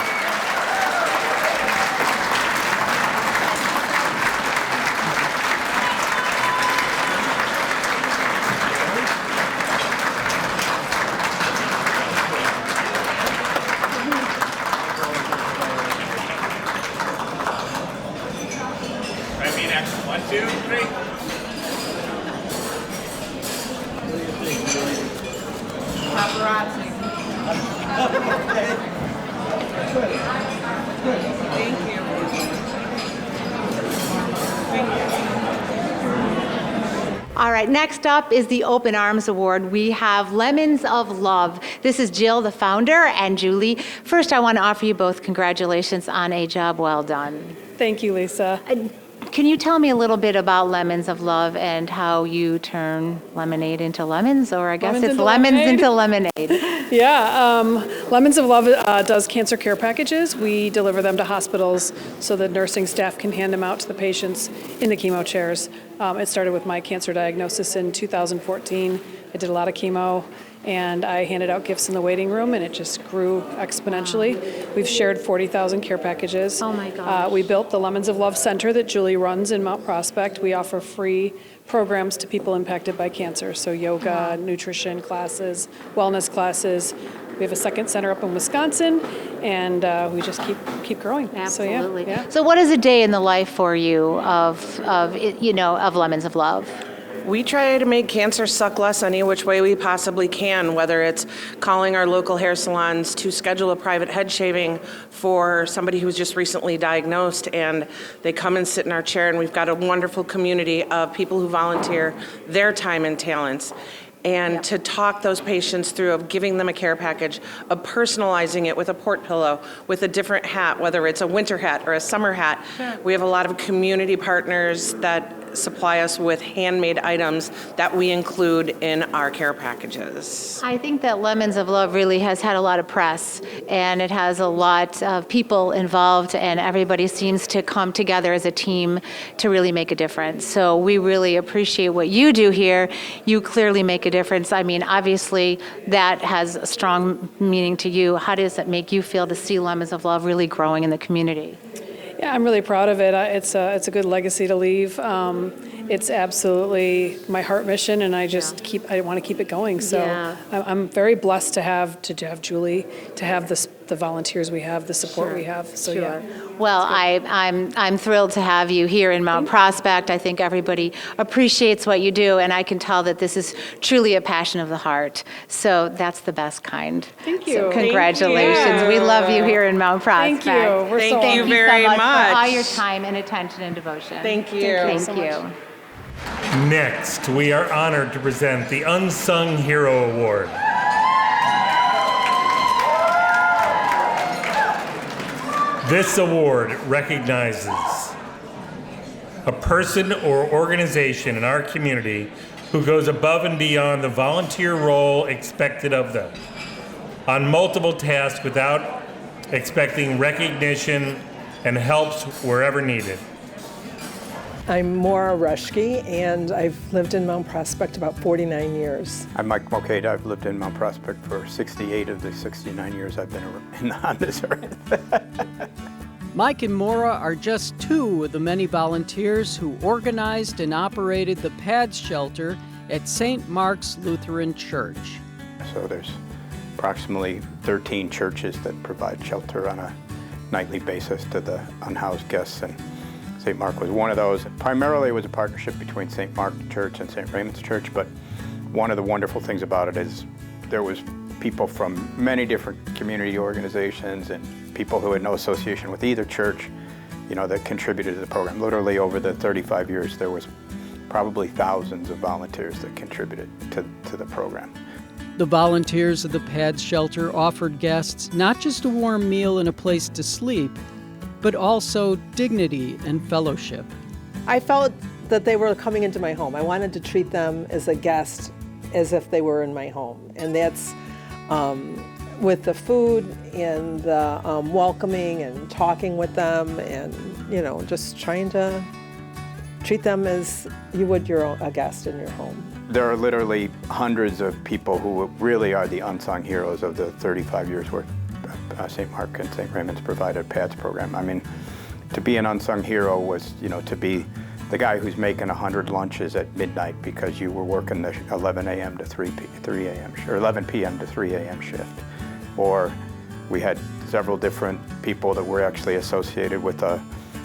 Ready, next. 1, 2, 3. Paparazzi. Thank you. All right, next up is the Open Arms Award. We have Lemons of Love. This is Jill, the founder, and Julie. First, I want to offer you both congratulations on a job well done. Thank you, Lisa. Can you tell me a little bit about Lemons of Love and how you turn lemonade into lemons, or I guess Lemons it's into lemons lemonade? into lemonade? Yeah, Lemons of Love does cancer care packages. We deliver them to hospitals so the nursing staff can hand them out to the patients in the chemo chairs. It started with my cancer diagnosis in 2014. I did a lot of chemo, and I handed out gifts in the waiting room, and it just grew exponentially. Wow. We've shared 40,000 care packages. Oh my gosh. We built the Lemons of Love Center that Julie runs in Mount Prospect. We offer free programs to people impacted by cancer, so yoga, nutrition classes, wellness classes. We have a second center up in Wisconsin, and we just keep growing. Absolutely. So, yeah. So what is a day in the life for you of Lemons of Love? We try to make cancer suck less any which way we possibly can, whether it's calling our local hair salons to schedule a private head shaving for somebody who's just recently diagnosed, and they come and sit in our chair, and we've got a wonderful community of people who volunteer their time and talents. And to talk those patients through of giving them a care package, of personalizing it with a port pillow, with a different hat, whether it's a winter hat or a summer hat. Sure. We have a lot of community partners that supply us with handmade items that we include in our care packages. I think that Lemons of Love really has had a lot of press, and it has a lot of people involved, and everybody seems to come together as a team to really make a difference. So we really appreciate what you do here. You clearly make a difference. I mean, obviously that has a strong meaning to you. How does it make you feel to see Lemons of Love really growing in the community? Yeah, I'm really proud of it. It's a good legacy to leave. It's absolutely my heart mission, and I want to keep it going. So Yeah. I'm very blessed to have Julie, to have the volunteers we have, the support we have. So yeah. Well, I'm thrilled to have you here in Mount Prospect. I think everybody appreciates what you do, and I can tell that this is truly a passion of the heart. So that's the best kind. Thank you. So congratulations. Thank you. We love you here in Mount Prospect. Thank you. We're so Thank you very so much much. for all your time and attention and devotion. Thank you. Thank so you. much. Next, we are honored to present the Unsung Hero Award. This award recognizes a person or organization in our community who goes above and beyond the volunteer role expected of them on multiple tasks without expecting recognition and helps wherever needed. I'm Maura Rushke, and I've lived in Mount Prospect about 49 years. I'm Mike Mulcahy. I've lived in Mount Prospect for 68 of the 69 years I've been on this earth. Mike and Maura are just two of the many volunteers who organized and operated the PADS shelter at St. Mark's Lutheran Church. So there's approximately 13 churches that provide shelter on a nightly basis to the unhoused guests, and St. Mark was one of those. Primarily it was a partnership between St. Mark Church and St. Raymond's Church, but one of the wonderful things about it is there was people from many different community organizations and people who had no association with either church, that contributed to the program. Literally over the 35 years, there was probably thousands of volunteers that contributed to the program. The volunteers of the PADS shelter offered guests not just a warm meal and a place to sleep, but also dignity and fellowship. I felt that they were coming into my home. I wanted to treat them as a guest, as if they were in my home. And that's with the food and the welcoming and talking with them and, just trying to treat them as you would a guest in your home. There are literally hundreds of people who really are the unsung heroes of the 35 years worth St. Mark and St. Raymond's provided PADS program. I mean, to be an unsung hero was, to be the guy who's making 100 lunches at midnight because you were working the 11 a.m. to 3 a.m. or 11 p.m. to 3 a.m. shift. Or we had several different people that were actually associated with a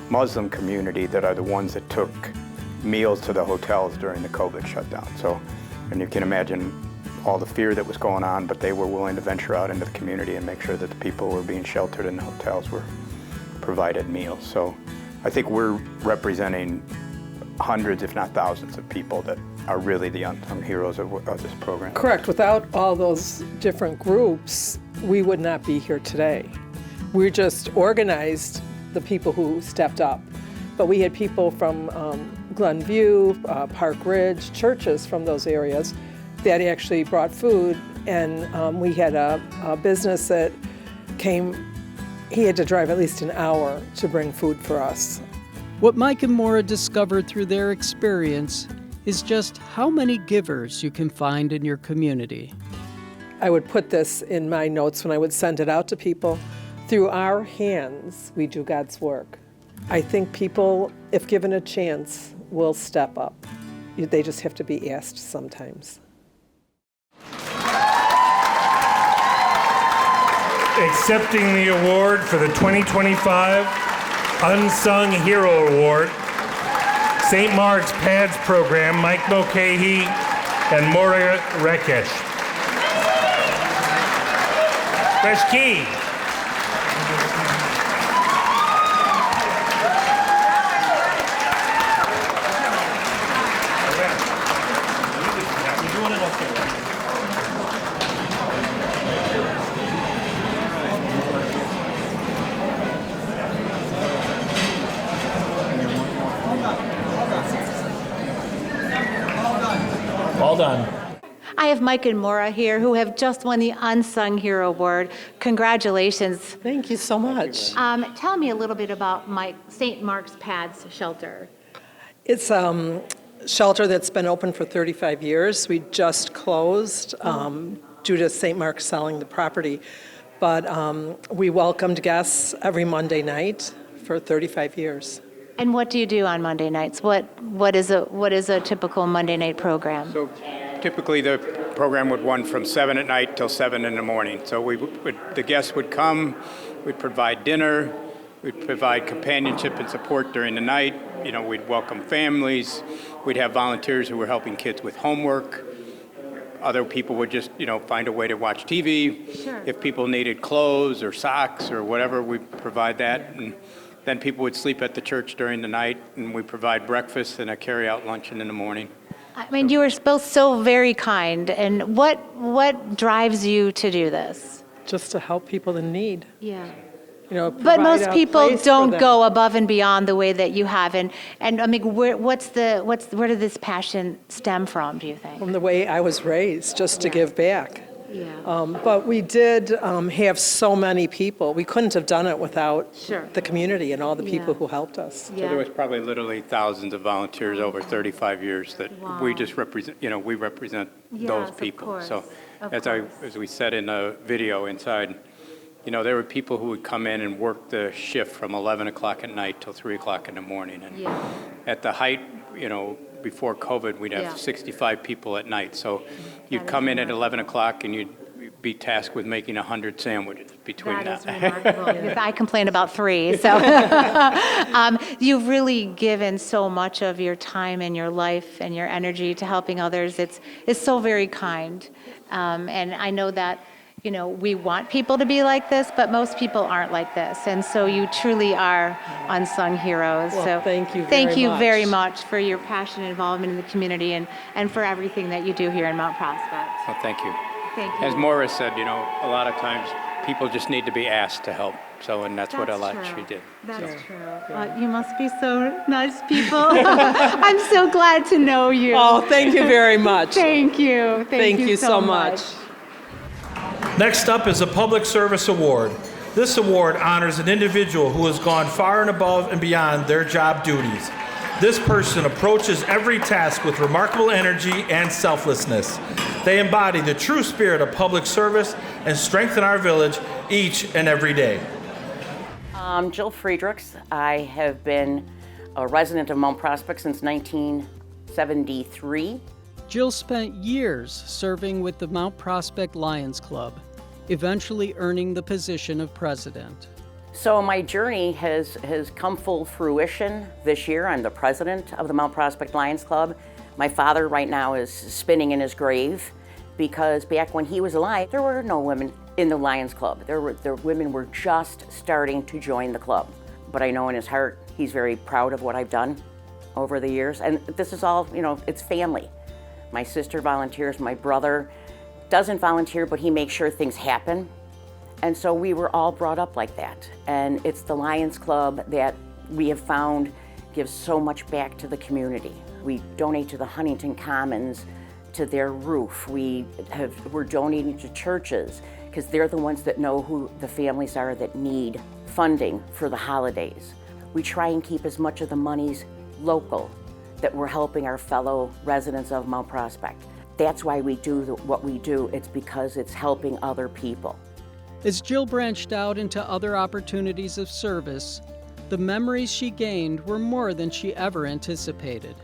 Muslim community that are the ones that took meals to the hotels during the COVID shutdown. So, and you can imagine all the fear that was going on, but they were willing to venture out into the community and make sure that the people who were being sheltered in the hotels were provided meals. So I think we're representing hundreds, if not thousands, of people that are really the unsung heroes of this program. Correct. Without all those different groups, we would not be here today. We just organized the people who stepped up. But we had people from Glenview, Park Ridge, churches from those areas that actually brought food, and we had a business that came, he had to drive at least an hour to bring food for us. What Mike and Maura discovered through their experience is just how many givers you can find in your community. I would put this in my notes when I would send it out to people. Through our hands, we do God's work. I think people, if given a chance, will step up. They just have to be asked sometimes. Accepting the award for the 2025 Unsung Hero Award, St. Mark's PADS program, Mike Mulcahy and Maura Rushke. Well done. I have Mike and Maura here who have just won the Unsung Hero Award. Congratulations. Thank you so much. Tell me a little bit about St. Mark's PADS shelter. It's a shelter that's been open for 35 years. We just closed due to St. Mark's selling the property. But we welcomed guests every Monday night for 35 years. And what do you do on Monday nights? What is a typical Monday night program? So typically the program would run from 7 at night till 7 in the morning. So the guests would come, we'd provide dinner, we'd provide companionship and support during the night. You know, we'd welcome families. We'd have volunteers who were helping kids with homework. Other people would just, find a way to watch TV. Sure. If people needed clothes or socks or whatever, we'd provide that. And then people would sleep at the church during the night, and we provide breakfast and a carry-out luncheon in the morning. I mean, you are both so very kind. And what drives you to do this? Just to help people in need. Yeah. But But most people don't go above and beyond the way that you have. And I mean, where did this passion stem from, do you think? From the way I was raised, just to give back. Yeah. But we did have so many people. We couldn't have done it without Sure. the community and all the people who helped us. So there was probably literally thousands of volunteers over 35 years that we just represent, we represent those Yes, people. of So course. as we said in the video inside, there were people who would come in and work the shift from 11 o'clock at night till 3 o'clock in the morning. And at the height, before COVID, we'd have Yeah. 65 people at night. So you'd come in at 11 o'clock and you'd be tasked with making 100 sandwiches between That that. is remarkable. Because I complain about 3, so. You've really given so much of your time and your life and your energy to helping others. It's so very kind. And I know that, we want people to be like this, but most people aren't like this. And so you truly are unsung heroes. Well, So thank you thank very you much. very much for your passion and involvement in the community and for everything that you do here in Mount Prospect. Well, thank you. Thank you. As Morris said, a lot of times people just need to be asked to help. So, and that's what a lot she did. That's true. You must be so nice people. I'm so glad to know you. Oh, thank you very much. Thank you. Thank you so much. Next up is a Public Service Award. This award honors an individual who has gone far and above and beyond their job duties. This person approaches every task with remarkable energy and selflessness. They embody the true spirit of public service and strengthen our village each and every day. Jill Friedrichs. I have been a resident of Mount Prospect since 1973. Jill spent years serving with the Mount Prospect Lions Club, eventually earning the position of president. So my journey has come full fruition this year. I'm the president of the Mount Prospect Lions Club. My father right now is spinning in his grave because back when he was alive, there were no women in the Lions Club. The women were just starting to join the club. But I know in his heart, he's very proud of what I've done over the years. And this is all, it's family. My sister volunteers, my brother doesn't volunteer, but he makes sure things happen. And so we were all brought up like that. And it's the Lions Club that we have found gives so much back to the community. We donate to the Huntington Commons, to their roof. We're donating to churches because they're the ones that know who the families are that need funding for the holidays. We try and keep as much of the monies local, that we're helping our fellow residents of Mount Prospect. That's why we do what we do. It's because it's helping other people. As Jill branched out into other opportunities of service, the memories she gained were more than she ever anticipated.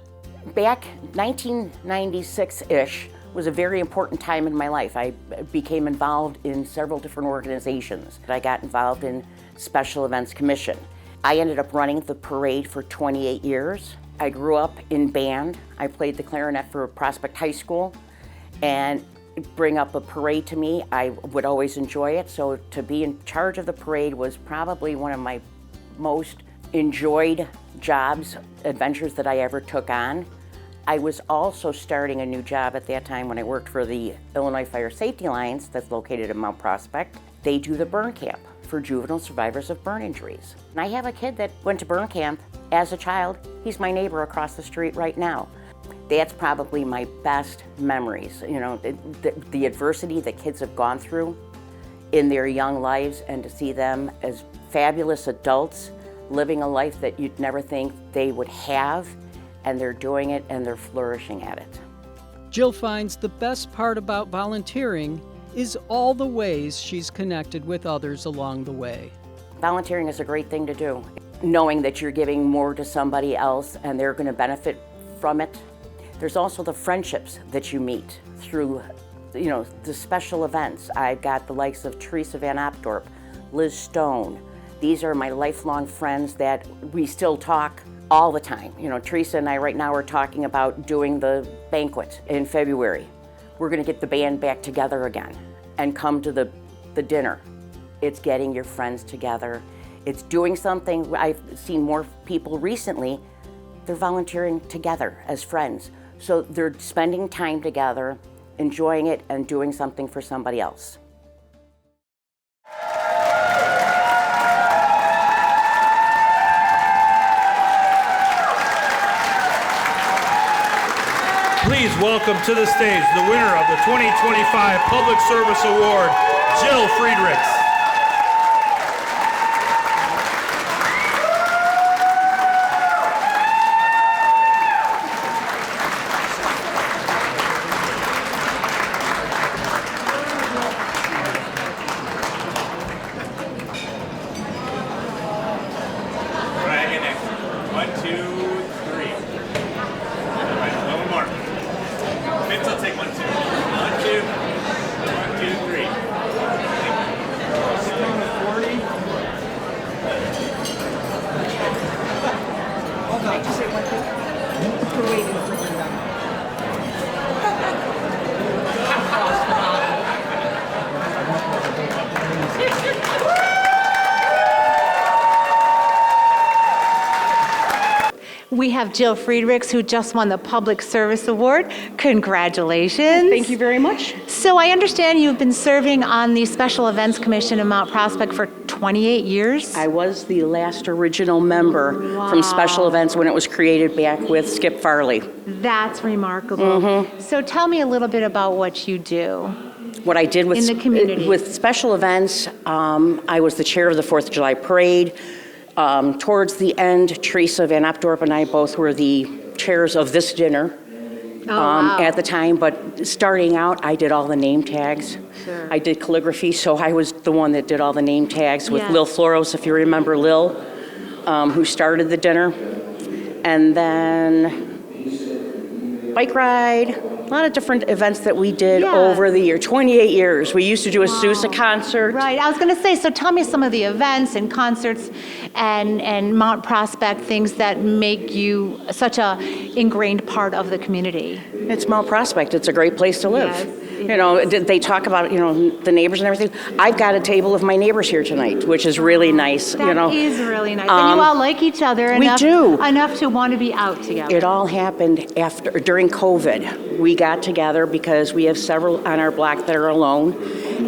Back 1996-ish was a very important time in my life. I became involved in several different organizations. I got involved in Special Events Commission. I ended up running the parade for 28 years. I grew up in band. I played the clarinet for Prospect High School, and bring up a parade to me, I would always enjoy it. So to be in charge of the parade was probably one of my most enjoyed jobs, adventures that I ever took on. I was also starting a new job at that time when I worked for the Illinois Fire Safety Alliance that's located in Mount Prospect. They do the burn camp for juvenile survivors of burn injuries. And I have a kid that went to burn camp as a child. He's my neighbor across the street right now. That's probably my best memories. The adversity that kids have gone through in their young lives, and to see them as fabulous adults living a life that you'd never think they would have, and they're doing it and they're flourishing at it. Jill finds the best part about volunteering is all the ways she's connected with others along the way. Volunteering is a great thing to do. knowing that you're giving more to somebody else and they're going to benefit from it. There's also the friendships that you meet through, the special events. I've got the likes of Teresa Van Opdorp, Liz Stone. These are my lifelong friends that we still talk all the time. Teresa and I right now are talking about doing the banquet in February. We're going to get the band back together again and come to the dinner. It's getting your friends together. It's doing something. I've seen more people recently, they're volunteering together as friends. So they're spending time together, enjoying it, and doing something for somebody else. Please welcome to the stage the winner of the 2025 Public Service Award, Jill Friedrichs. We have Jill Friedrichs, who just won the Public Service Award. Congratulations. Thank you very much. So I understand you've been serving on the Special Events Commission in Mount Prospect for 28 years? I was the last original member from Special Events when it was created back with Skip Farley. That's remarkable. So tell me a little bit about what you do. What I did with, in the community. With Special Events, I was the chair of the 4th of July Parade. Towards the end, Teresa Van Opdorp and I both were the chairs of this dinner at the time. But starting out, I did all the name tags. Sure. I did calligraphy, so I was the one that did all the name tags with Lil Floros, if you remember Lil, who started the dinner. And then bike ride, a lot of different events that we did over the year, 28 years. We used to do a Sousa concert. Right, I was gonna say, so tell me some of the events and concerts and Mount Prospect, things that make you such a ingrained part of the community. It's Mount Prospect, it's a great place to live. Yes. They talk about, the neighbors and everything. I've got a table of my neighbors here tonight, which is really nice. That is really nice. And you all like each other enough, enough to want to be out together. It all happened during COVID. We got together because we have several on our block that are alone,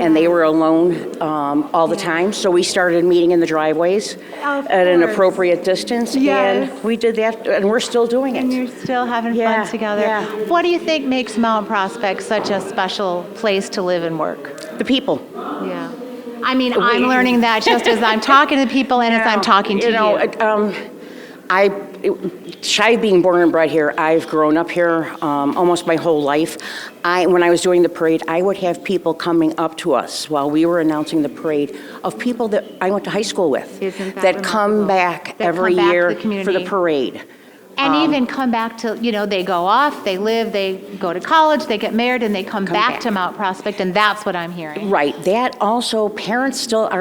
and they were alone all the time. So we started meeting in the driveways at an appropriate distance, and we did that, and we're still doing it. And you're still having fun together. Yeah. What do you think makes Mount Prospect such a special place to live and work? The people. Yeah. I mean, I'm learning that just as I'm talking to people and as I'm talking to you. Shy being born and bred here, I've grown up here almost my whole life. When I was doing the parade, I would have people coming up to us while we were announcing the parade of people that I went to high school with that come back every year for the parade. And even come back to, they go off, they live, they go to college, they get married, and they come back to Mount Prospect, and that's what I'm hearing. Right. That also, parents I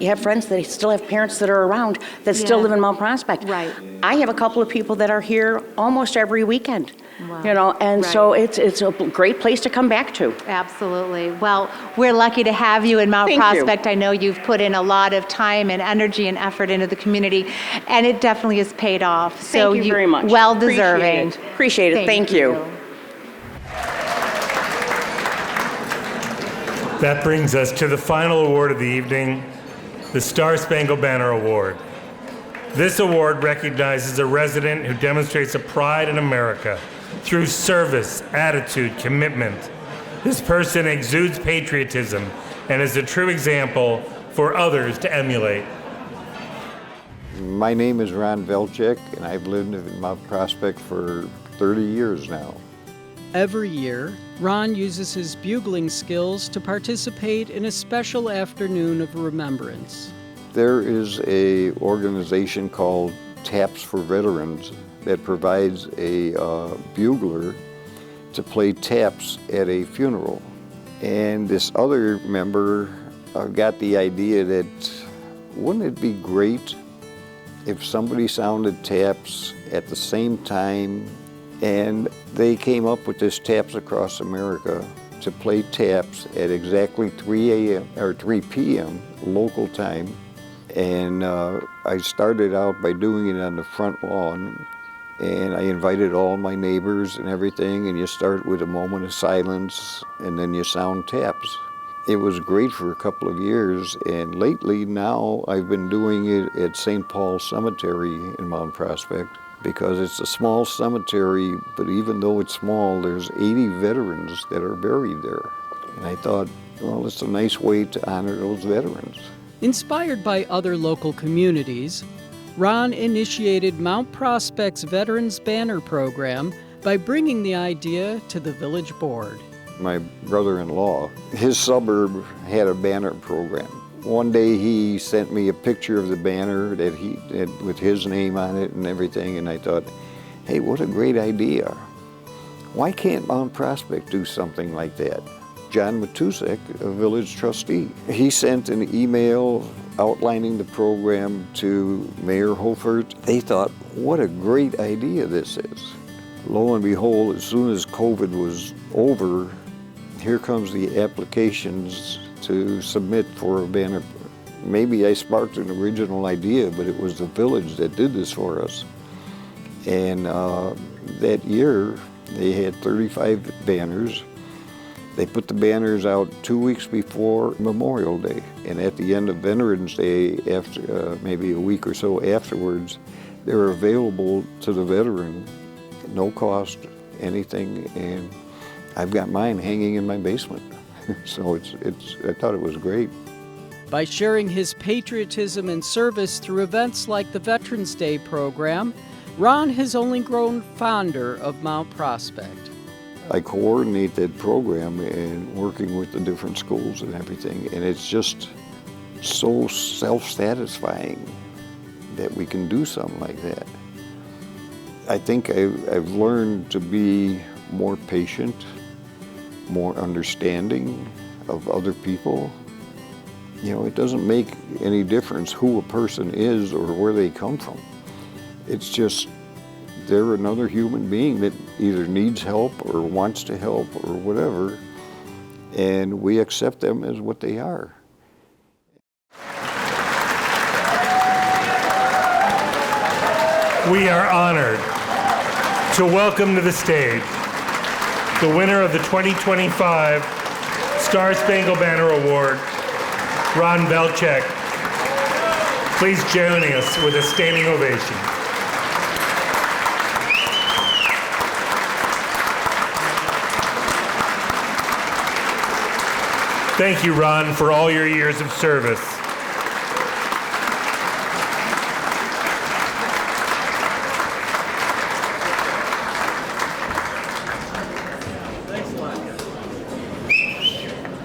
have friends that still have parents that are around that still live in Mount Prospect. Right. I have a couple of people that are here almost every weekend. Wow. So it's a great place to come back to. Absolutely. Well, we're lucky to have you in Mount Prospect. I know you've put in a lot of time and energy and effort into the community, and it definitely has paid off. So Thank you very much. Well deserving. Appreciate it. Thank you. That brings us to the final award of the evening, the Star Spangled Banner Award. This award recognizes a resident who demonstrates a pride in America through service, attitude, commitment. This person exudes patriotism and is a true example for others to emulate. My name is Ron Velchek, and I've lived in Mount Prospect for 30 years now. Every year, Ron uses his bugling skills to participate in a special afternoon of remembrance. There is a organization called Taps for Veterans that provides a bugler to play taps at a funeral. And this other member got the idea that wouldn't it be great if somebody sounded taps at the same time, and they came up with this Taps Across America to play taps at exactly 3 a.m. or 3 p.m. local time. And I started out by doing it on the front lawn, and I invited all my neighbors and everything, and you start with a moment of silence and then you sound taps. It was great for a couple of years, and lately now I've been doing it at St. Paul Cemetery in Mount Prospect, because it's a small cemetery, but even though it's small, there's 80 veterans that are buried there. And I thought, well, it's a nice way to honor those veterans. Inspired by other local communities, Ron initiated Mount Prospect's Veterans Banner Program by bringing the idea to the village board. My brother-in-law, his suburb had a banner program. One day he sent me a picture of the banner that he had with his name on it and everything, and I thought, hey, what a great idea. Why can't Mount Prospect do something like that? John Matusek, a village trustee, he sent an email outlining the program to Mayor Hofert. They thought, what a great idea this is. Lo and behold, as soon as COVID was over, here comes the applications to submit for a banner. Maybe I sparked an original idea, but it was the village that did this for us. And that year, they had 35 banners. They put the banners out 2 weeks before Memorial Day. And at the end of Veterans Day, after maybe a week or so afterwards, they were available to the veteran, no cost, anything. And I've got mine hanging in my basement. So I thought it was great. By sharing his patriotism and service through events like the Veterans Day program, Ron has only grown fonder of Mount Prospect. I coordinate that program and working with the different schools and everything, and it's just so self-satisfying that we can do something like that. I think I've learned to be more patient, more understanding of other people. You know, it doesn't make any difference who a person is or where they come from. It's just they're another human being that either needs help or wants to help or whatever, and we accept them as what they are. We are honored to welcome to the stage the winner of the 2025 Star Spangled Banner Award, Ron Velchek. Please join us with a standing ovation. Thank you, Ron, for all your years of service.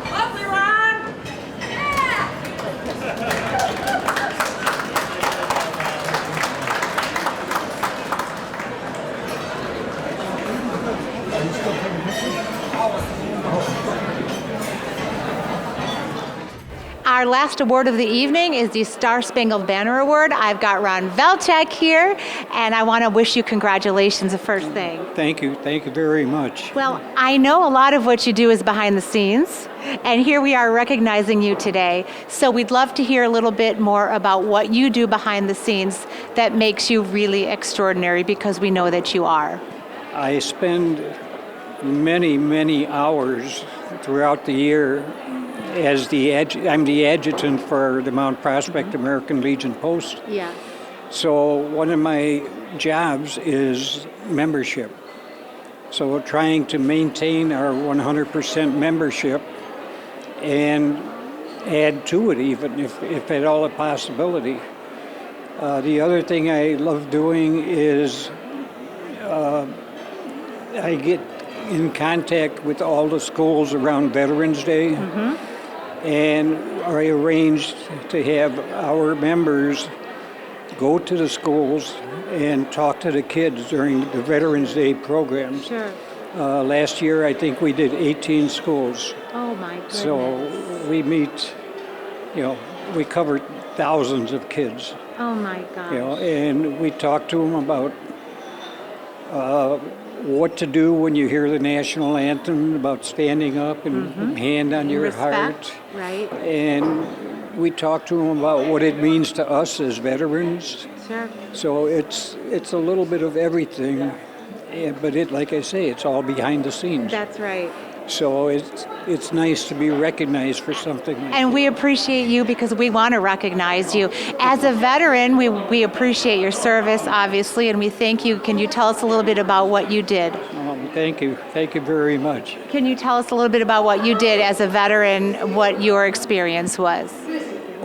Lovely, Ron. Yeah. Our last award of the evening is the Star Spangled Banner Award. I've got Ron Velchek here, and I want to wish you congratulations the first thing. Thank you very much. Well, I know a lot of what you do is behind the scenes, and here we are recognizing you today. So we'd love to hear a little bit more about what you do behind the scenes that makes you really extraordinary, because we know that you are. I spend many hours throughout the year as I'm the adjutant for the Mount Prospect American Legion Post. Yeah. So one of my jobs is membership. So trying to maintain our 100% membership and add to it, even if at all a possibility. The other thing I love doing is I get in contact with all the schools around Veterans Day. And I arranged to have our members go to the schools and talk to the kids during the Veterans Day program. Sure. Last year, I think we did 18 schools. Oh my goodness. So we meet, we cover thousands of kids. Oh my gosh. And we talk to them about what to do when you hear the national anthem, about standing up and hand on your Respect, heart. right? And we talk to them about what it means to us as veterans. Sure. So it's a little bit of everything, but like I say, it's all behind the scenes. That's right. So it's nice to be recognized for something like And we appreciate you because we want to recognize you. As a veteran, we appreciate your service, obviously, and we thank you. Can you tell us a little bit about what you did? Thank you. Thank you very much. Can you tell us a little bit about what you did as a veteran, what your experience was?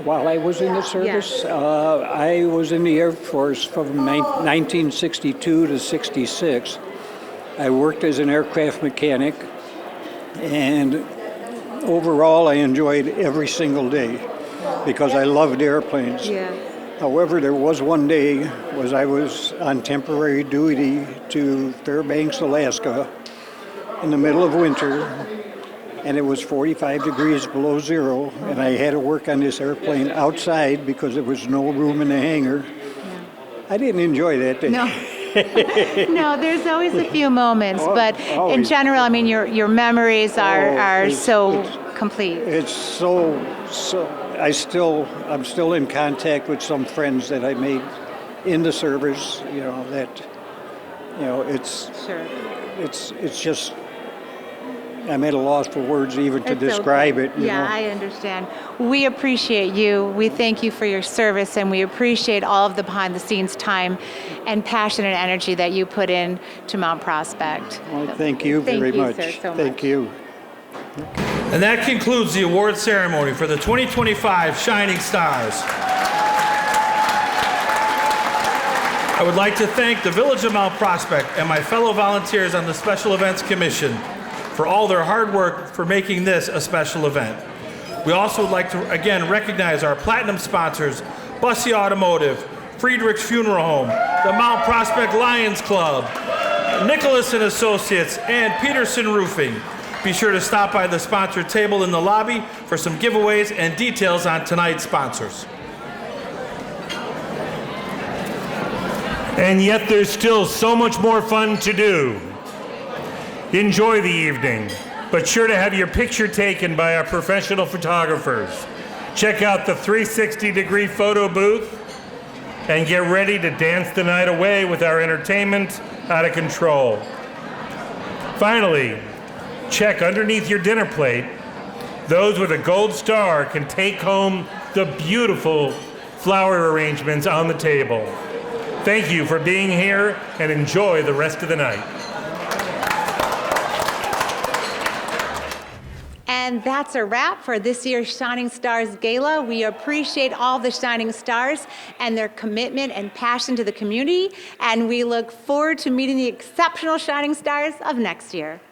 While I was in the service, I was in the Air Force from 1962 to 66. I worked as an aircraft mechanic, and overall I enjoyed every single day because I loved airplanes. Yeah. However, there was one day was I was on temporary duty to Fairbanks, Alaska in the middle of winter, and it was 45 degrees below zero, and I had to work on this airplane outside because there was no room in the hangar. Yeah. I didn't enjoy that day. No. No, there's always a few moments, but in always. general, I mean, your memories are so complete. It's so I'm still in contact with some friends that I made in the service, it's just, I'm at a loss for words even to describe it. Yeah, I understand. We appreciate you. We thank you for your service, and we appreciate all of the behind-the-scenes time and passion and energy that you put in to Mount Prospect. Well, thank you very much. Thank you, sir, so Thank much. you. And that concludes the award ceremony for the 2025 Shining Stars. I would like to thank the Village of Mount Prospect and my fellow volunteers on the Special Events Commission for all their hard work for making this a special event. We also would like to again recognize our platinum sponsors, Bussy Automotive, Friedrich's Funeral Home, the Mount Prospect Lions Club, Nicholas and Associates, and Peterson Roofing. Be sure to stop by the sponsor table in the lobby for some giveaways and details on tonight's sponsors. And yet there's still so much more fun to do. Enjoy the evening, but sure to have your picture taken by our professional photographers. Check out the 360-degree photo booth and get ready to dance the night away with our entertainment out of control. Finally, check underneath your dinner plate. Those with a gold star can take home the beautiful flower arrangements on the table. Thank you for being here and enjoy the rest of the night. And that's a wrap for this year's Shining Stars Gala. We appreciate all the Shining Stars and their commitment and passion to the community, and we look forward to meeting the exceptional Shining Stars of next year.